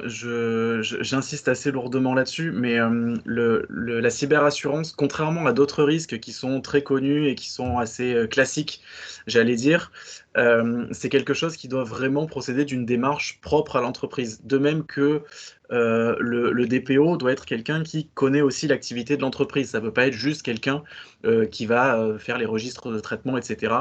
j'insiste assez lourdement là-dessus, mais la cyberassurance, contrairement à d'autres risques qui sont très connus et qui sont assez classiques, j'allais dire, c'est quelque chose qui doit vraiment procéder d'une démarche propre à l'entreprise. De même que le DPO doit être quelqu'un qui connaît aussi l'activité de l'entreprise. Ça ne peut pas être juste quelqu'un qui va faire les registres de traitement, etc.,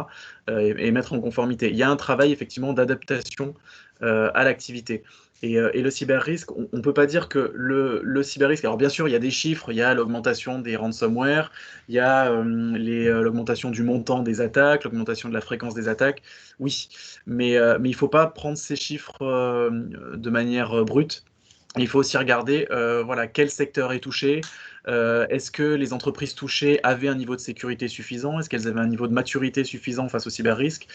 et mettre en conformité. Il y a un travail effectivement d'adaptation à l'activité. Et le cyber-risque, on ne peut pas dire que le cyber-risque... Alors bien sûr, il y a des chiffres, il y a l'augmentation des ransomware, il y a l'augmentation du montant des attaques, l'augmentation de la fréquence des attaques, oui, mais il ne faut pas prendre ces chiffres de manière brute. Il faut aussi regarder quel secteur est touché. Est-ce que les entreprises touchées avaient un niveau de sécurité suffisant? Est-ce qu'elles avaient un niveau de maturité suffisant face au cyber-risque?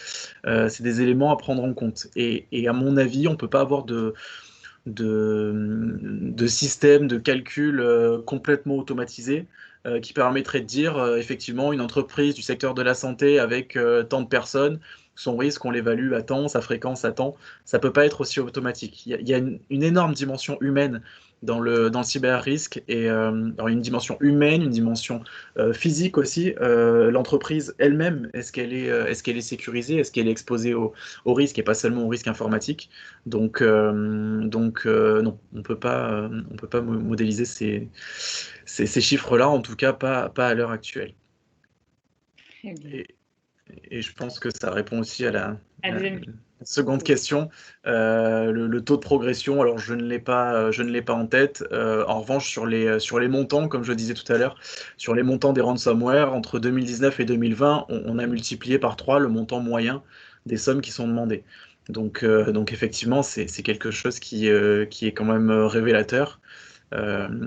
C'est des éléments à prendre en compte. Et à mon avis, on ne peut pas avoir de système de calcul complètement automatisé qui permettrait de dire effectivement une entreprise du secteur de la santé avec tant de personnes, son risque, on l'évalue à temps, sa fréquence à temps. Ça ne peut pas être aussi automatique. Il y a une énorme dimension humaine dans le cyber-risque, et une dimension humaine, une dimension physique aussi. L'entreprise elle-même, est-ce qu'elle est sécurisée? Est-ce qu'elle est exposée au risque et pas seulement au risque informatique? Donc non, on peut pas modéliser ces chiffres-là, en tout cas pas à l'heure actuelle. Très bien. Et je pense que ça répond aussi à la Deuxième. seconde question. Le taux de progression, alors je ne l'ai pas en tête. En revanche, sur les montants, comme je le disais tout à l'heure, sur les montants des ransomware, entre 2019 et 2020, on a multiplié par 3 le montant moyen des sommes qui sont demandées. Donc effectivement, c'est quelque chose qui est quand même révélateur.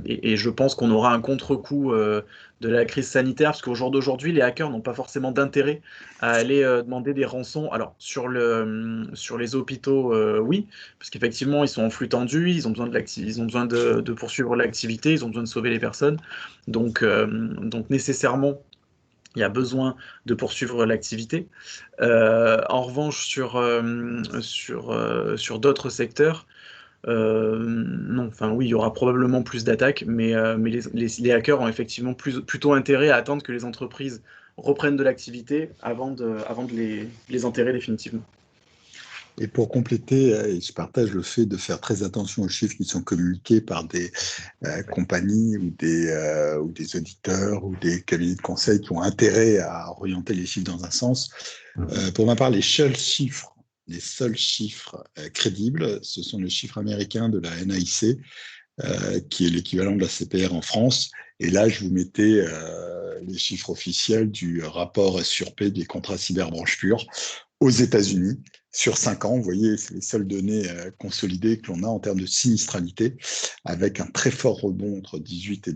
Et je pense qu'on aura un contre-coup de la crise sanitaire, parce qu'au jour d'aujourd'hui, les hackers n'ont pas forcément d'intérêt à aller demander des rançons. Alors, sur les hôpitaux, oui, parce qu'effectivement, ils sont en flux tendu, ils ont besoin de poursuivre l'activité, ils ont besoin de sauver les personnes. Donc nécessairement, il y a besoin de poursuivre l'activité. En revanche, sur d'autres secteurs, non, enfin oui, il y aura probablement plus d'attaques, mais les hackers ont effectivement plutôt intérêt à attendre que les entreprises reprennent de l'activité avant de les enterrer définitivement. Et pour compléter, je partage le fait de faire très attention aux chiffres qui sont communiqués par des compagnies ou des auditeurs ou des cabinets de conseil qui ont intérêt à orienter les chiffres dans un sens. Pour ma part, les seuls chiffres crédibles, ce sont les chiffres américains de la NIC, qui est l'équivalent de la CPR en France. Et là, je vous mettais les chiffres officiels du rapport SURP des contrats cyberbranche pure aux États-Unis. Sur 5 ans, vous voyez, c'est les seules données consolidées que l'on a en termes de sinistralité, avec un très fort rebond entre 18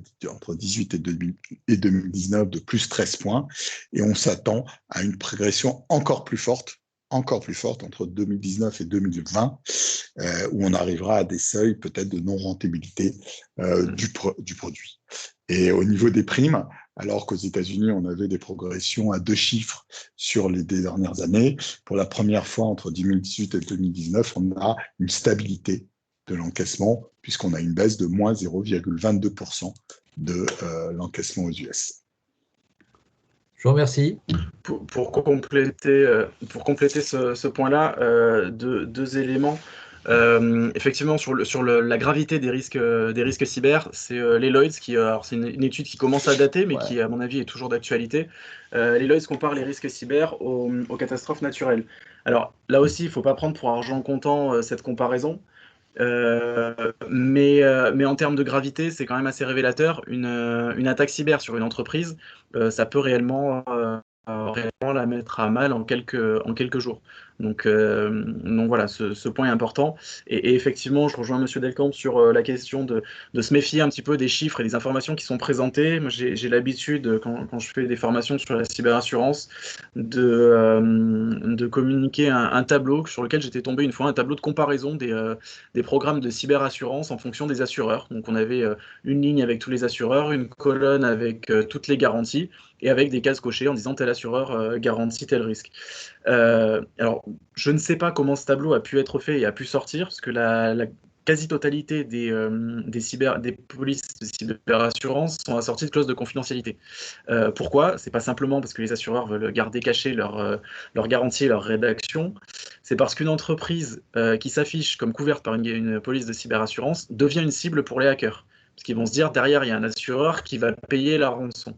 et 2019 de plus 13 points. Et on s'attend à une progression encore plus forte entre 2019 et 2020, où on arrivera à des seuils peut-être de non-rentabilité du produit. Et au niveau des primes, alors qu'aux États-Unis, on avait des progressions à 2 chiffres sur les dernières années, pour la première fois entre 2018 et 2019, on a une stabilité de l'encaissement, puisqu'on a une baisse de moins 0,22% de l'encaissement aux US. Je vous remercie. Pour compléter ce point-là, deux éléments. Effectivement, sur la gravité des risques cyber, c'est les Lloyds c'est une étude qui commence à dater, mais qui, à mon avis, est toujours d'actualité. Les Lloyds comparent les risques cyber aux catastrophes naturelles. Alors là aussi, il ne faut pas prendre pour argent comptant cette comparaison. Mais en termes de gravité, c'est quand même assez révélateur. Une attaque cyber sur une entreprise, ça peut réellement la mettre à mal en quelques jours. Donc voilà, ce point est important. Et effectivement, je rejoins M. Delcamp sur la question de se méfier un petit peu des chiffres et des informations qui sont présentées. Moi, j'ai l'habitude, quand je fais des formations sur la cyberassurance, de communiquer un tableau sur lequel j'étais tombé une fois, un tableau de comparaison des programmes de cyberassurance en fonction des assureurs. Donc on avait une ligne avec tous les assureurs, une colonne avec toutes les garanties, et avec des cases cochées en disant tel assureur garantit tel risque. Alors, je ne sais pas comment ce tableau a pu être fait et a pu sortir, parce que la quasi-totalité des polices de cyberassurance sont assorties de clauses de confidentialité. Pourquoi ? C'est pas simplement parce que les assureurs veulent garder cachées leur garantie et leur rédaction. C'est parce qu'une entreprise qui s'affiche comme couverte par une police de cyberassurance devient une cible pour les hackers. Parce qu'ils vont se dire, derrière, il y a un assureur qui va payer la rançon.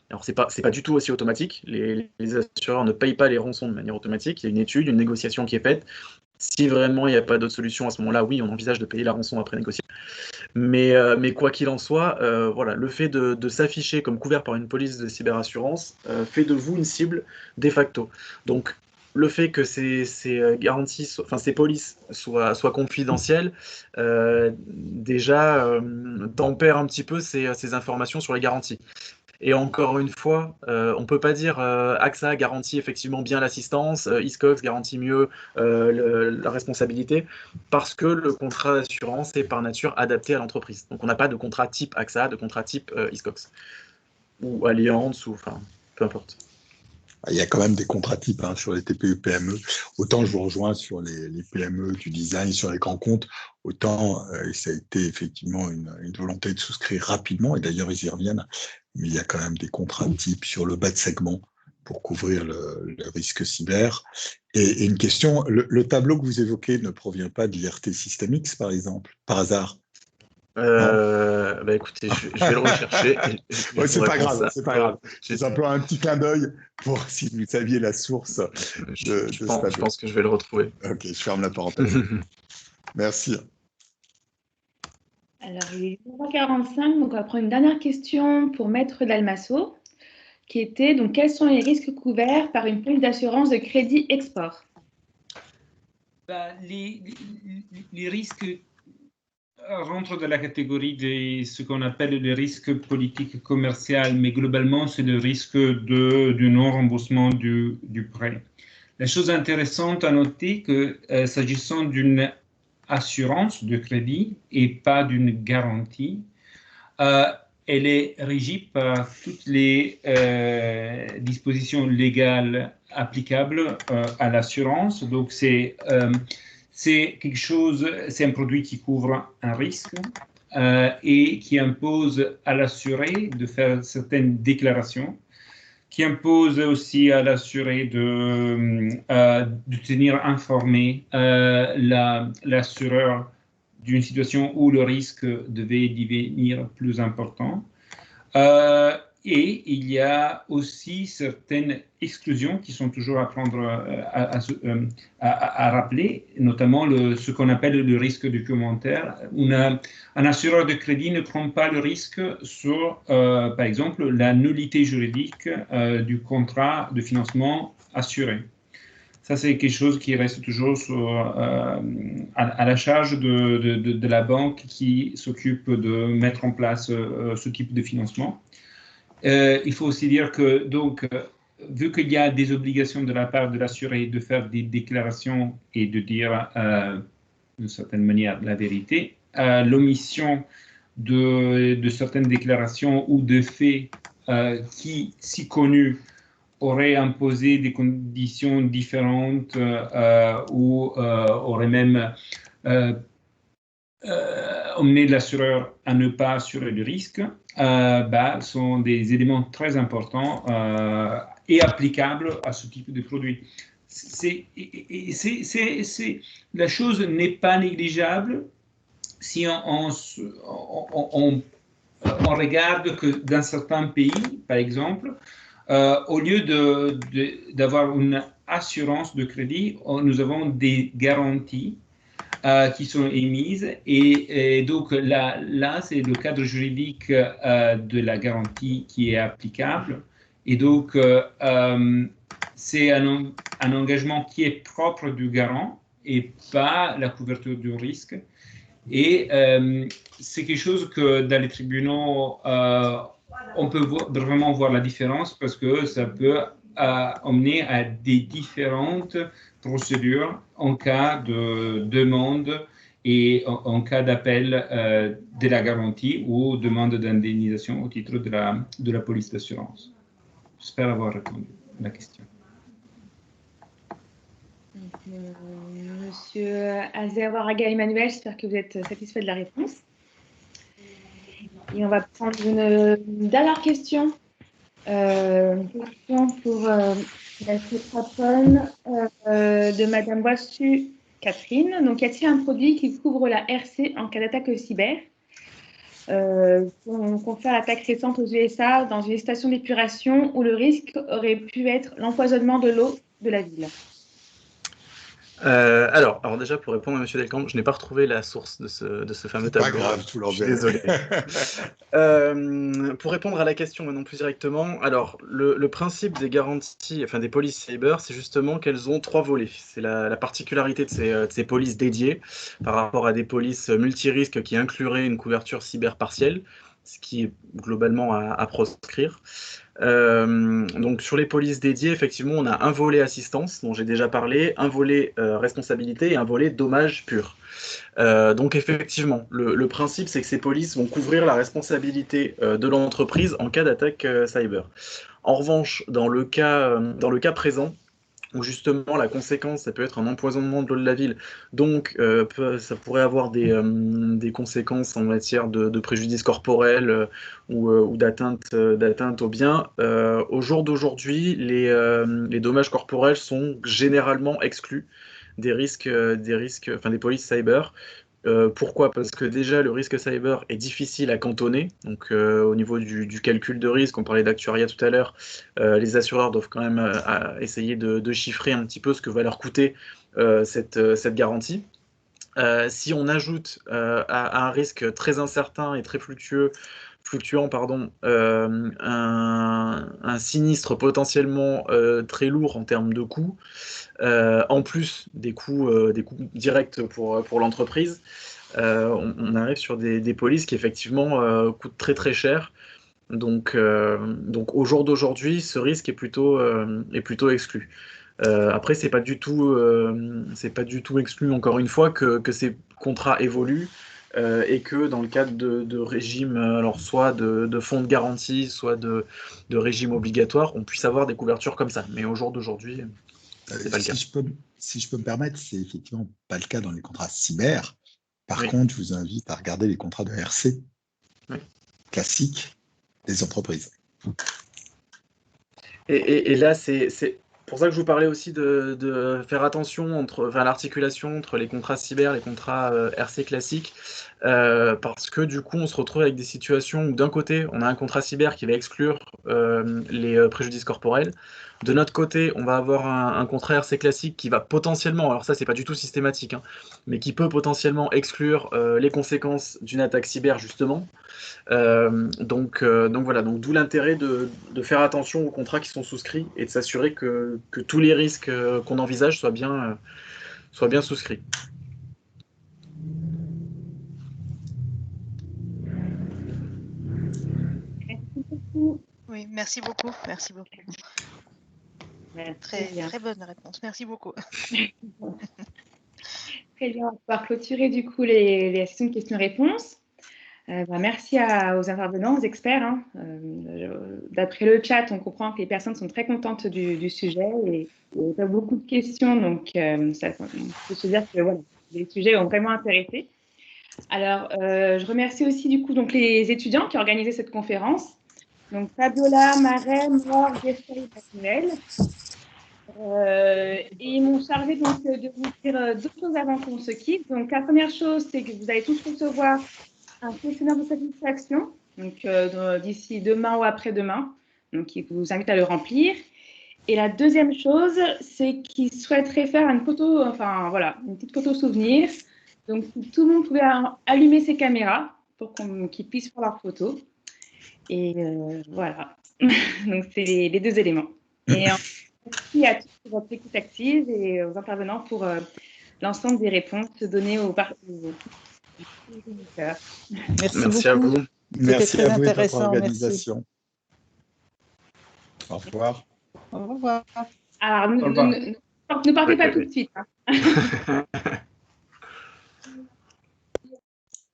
Alors, c'est pas du tout aussi automatique. Les assureurs ne payent pas les rançons de manière automatique. Il y a une étude, une négociation qui est faite. Si vraiment il n'y a pas d'autre solution, à ce moment-là, oui, on envisage de payer la rançon après négociation. Mais quoi qu'il en soit, voilà, le fait de s'afficher comme couvert par une police de cyberassurance fait de vous une cible de facto. Donc, le fait que ces garanties, ces polices soient confidentielles, déjà tempère un petit peu ces informations sur les garanties. Et encore une fois, on ne peut pas dire AXA garantit effectivement bien l'assistance, Hiscox garantit mieux la responsabilité, parce que le contrat d'assurance est par nature adapté à l'entreprise. Donc on n'a pas de contrat type AXA, de contrat type Hiscox, ou Allianz, ou enfin, peu importe. Il y a quand même des contrats types sur les TPE-PME. Autant je vous rejoins sur les PME du design, sur les grands comptes, autant ça a été effectivement une volonté de souscrire rapidement, et d'ailleurs ils y reviennent, mais il y a quand même des contrats types sur le bas de segment pour couvrir le risque cyber. Et une question, le tableau que vous évoquez ne provient pas de l'IRT Systemix, par exemple, par hasard? Bah écoutez, je vais le rechercher. Ouais, c'est pas grave, c'est pas grave. J'ai- C'est simplement un petit clin d'œil pour si vous saviez la source de ce tableau. Je pense que je vais le retrouver. Ok, je ferme la parenthèse. Merci. Alors, il est 10h45, donc on va prendre une dernière question pour Maître Dalmasso, qui était donc quels sont les risques couverts par une police d'assurance de crédit export? Les risques rentrent dans la catégorie de ce qu'on appelle le risque politique commercial, mais globalement, c'est le risque du non-remboursement du prêt. La chose intéressante à noter que s'agissant d'une assurance de crédit et pas d'une garantie, elle est régie par toutes les dispositions légales applicables à l'assurance. Donc, c'est quelque chose, c'est un produit qui couvre un risque et qui impose à l'assuré de faire certaines déclarations, qui impose aussi à l'assuré de tenir informé l'assureur d'une situation où le risque devait devenir plus important. Et il y a aussi certaines exclusions qui sont toujours à prendre, à rappeler, notamment ce qu'on appelle le risque documentaire. Un assureur de crédit ne prend pas le risque sur, par exemple, la nullité juridique du contrat de financement assuré. Ça, c'est quelque chose qui reste toujours à la charge de la banque qui s'occupe de mettre en place ce type de financement. Il faut aussi dire que, donc, vu qu'il y a des obligations de la part de l'assuré de faire des déclarations et de dire d'une certaine manière la vérité, l'omission de certaines déclarations ou de faits qui, si connus, auraient imposé des conditions différentes ou auraient même emmené l'assureur à ne pas assurer le risque, sont des éléments très importants et applicables à ce type de produit. La chose n'est pas négligeable si on regarde que dans certains pays, par exemple, au lieu d'avoir une assurance de crédit, nous avons des garanties qui sont émises et donc là c'est le cadre juridique de la garantie qui est applicable et donc c'est un engagement qui est propre du garant et pas la couverture du risque et c'est quelque chose que dans les tribunaux on peut vraiment voir la différence parce que ça peut emmener à des différentes procédures en cas de demande et en cas d'appel de la garantie ou demande d'indemnisation au titre de la police d'assurance. J'espère avoir répondu à la question. Monsieur Azerwaraga Emmanuel, j'espère que vous êtes satisfait de la réponse. Et on va prendre une dernière question. Une question pour la tétraphone de Madame Boissu Catherine. Donc, y a-t-il un produit qui couvre la RC en cas d'attaque cyber? On confère l'attaque récente aux USA dans une station d'épuration où le risque aurait pu être l'empoisonnement de l'eau de la ville. Alors déjà, pour répondre à M. Delcamp, je n'ai pas retrouvé la source de ce fameux tableau. Pas grave, tout je suis désolé. Pour répondre à la question maintenant plus directement, alors le principe des garanties, enfin des polices cyber, c'est justement qu'elles ont 3 volets. C'est la particularité de ces polices dédiées par rapport à des polices multirisques qui incluraient une couverture cyber partielle, ce qui est globalement à proscrire. Donc sur les polices dédiées, effectivement, on a un volet assistance dont j'ai déjà parlé, un volet responsabilité et un volet dommage pur. Donc effectivement, le principe, c'est que ces polices vont couvrir la responsabilité de l'entreprise en cas d'attaque cyber. En revanche, dans le cas présent, où justement la conséquence, ça peut être un empoisonnement de l'eau de la ville, donc ça pourrait avoir des conséquences en matière de préjudice corporel ou d'atteinte aux biens. Au jour d'aujourd'hui, les dommages corporels sont généralement exclus des polices cyber, Pourquoi? Parce que déjà, le risque cyber est difficile à cantonner. Donc, au niveau du calcul de risque, on parlait d'actuariat tout à l'heure, les assureurs doivent quand même essayer de chiffrer un petit peu ce que va leur coûter cette garantie. Si on ajoute à un risque très incertain et très fluctuant, un sinistre potentiellement très lourd en termes de coûts, en plus des coûts directs pour l'entreprise, on arrive sur des polices qui effectivement coûtent très très cher. Donc au jour d'aujourd'hui, ce risque est plutôt exclu. Après, c'est pas du tout exclu, encore une fois, que ces contrats évoluent et que dans le cadre de régimes, alors soit de fonds de garantie, soit de régimes obligatoires, on puisse avoir des couvertures comme ça. Mais au jour d'aujourd'hui, c'est pas le cas. Si je peux me permettre, c'est effectivement pas le cas dans les contrats cyber. Par Oui. contre, je vous invite à regarder les contrats de RC classiques des entreprises. Et là, c'est pour ça que je vous parlais aussi de faire attention à l'articulation entre les contrats cyber et les contrats RC classiques, parce que du coup, on se retrouve avec des situations où d'un côté, on a un contrat cyber qui va exclure les préjudices corporels. De notre côté, on va avoir un contrat RC classique qui va potentiellement, alors ça, c'est pas du tout systématique, hein, mais qui peut potentiellement exclure les conséquences d'une attaque cyber, justement. Donc voilà, d'où l'intérêt de faire attention aux contrats qui sont souscrits et de s'assurer que tous les risques qu'on envisage soient bien souscrits. Oui, merci beaucoup. Merci beaucoup. Très bonne réponse. Merci beaucoup. Très bien, on va pouvoir clôturer du coup les sessions de questions-réponses. Merci aux intervenants, aux experts. Hein. D'après le chat, on comprend que les personnes sont très contentes du sujet et il y a beaucoup de questions, donc on peut se dire que voilà, les sujets ont vraiment intéressé. Alors, je remercie aussi du coup donc, les étudiants qui ont organisé cette conférence. Donc, Fabiola, Marais, Maure, Jeffrey et Manuel. Et ils m'ont chargé donc, de vous dire deux choses avant qu'on se quitte. Donc, la première chose, c'est que vous allez tous recevoir un questionnaire de satisfaction, donc d'ici demain ou après-demain. Donc, il vous invite à le remplir. Et la deuxième chose, c'est qu'ils souhaiteraient faire une photo, enfin voilà, une petite photo souvenir. Donc, si tout le monde pouvait allumer ses caméras pour qu'ils puissent faire leur photo. Et voilà. Donc, c'est les deux éléments. Et merci à tous pour votre écoute active et aux intervenants pour l'ensemble des réponses données aux auditeurs. Merci à vous. Merci à vous et votre intéressant, organisation. Au revoir. Au revoir. Alors, ne partez pas tout de suite. Hein.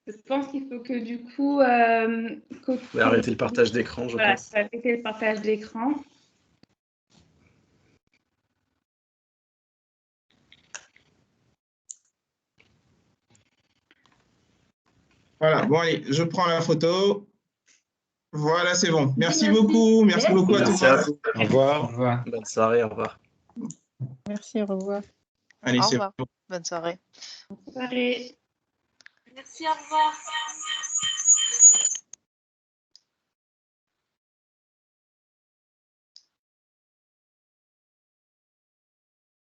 Je pense qu'il faut que du coup... arrêter le partage d'écran, je pense. Arrêter le partage d'écran. Voilà, bon allez, je prends la photo. Voilà, c'est bon. Merci beaucoup. Merci beaucoup à tous. Au revoir. Au revoir. Bonne soirée, au revoir. Merci, au revoir. Allez, Au c'est revoir. bon. Bonne soirée. Bonne soirée. Merci, au revoir.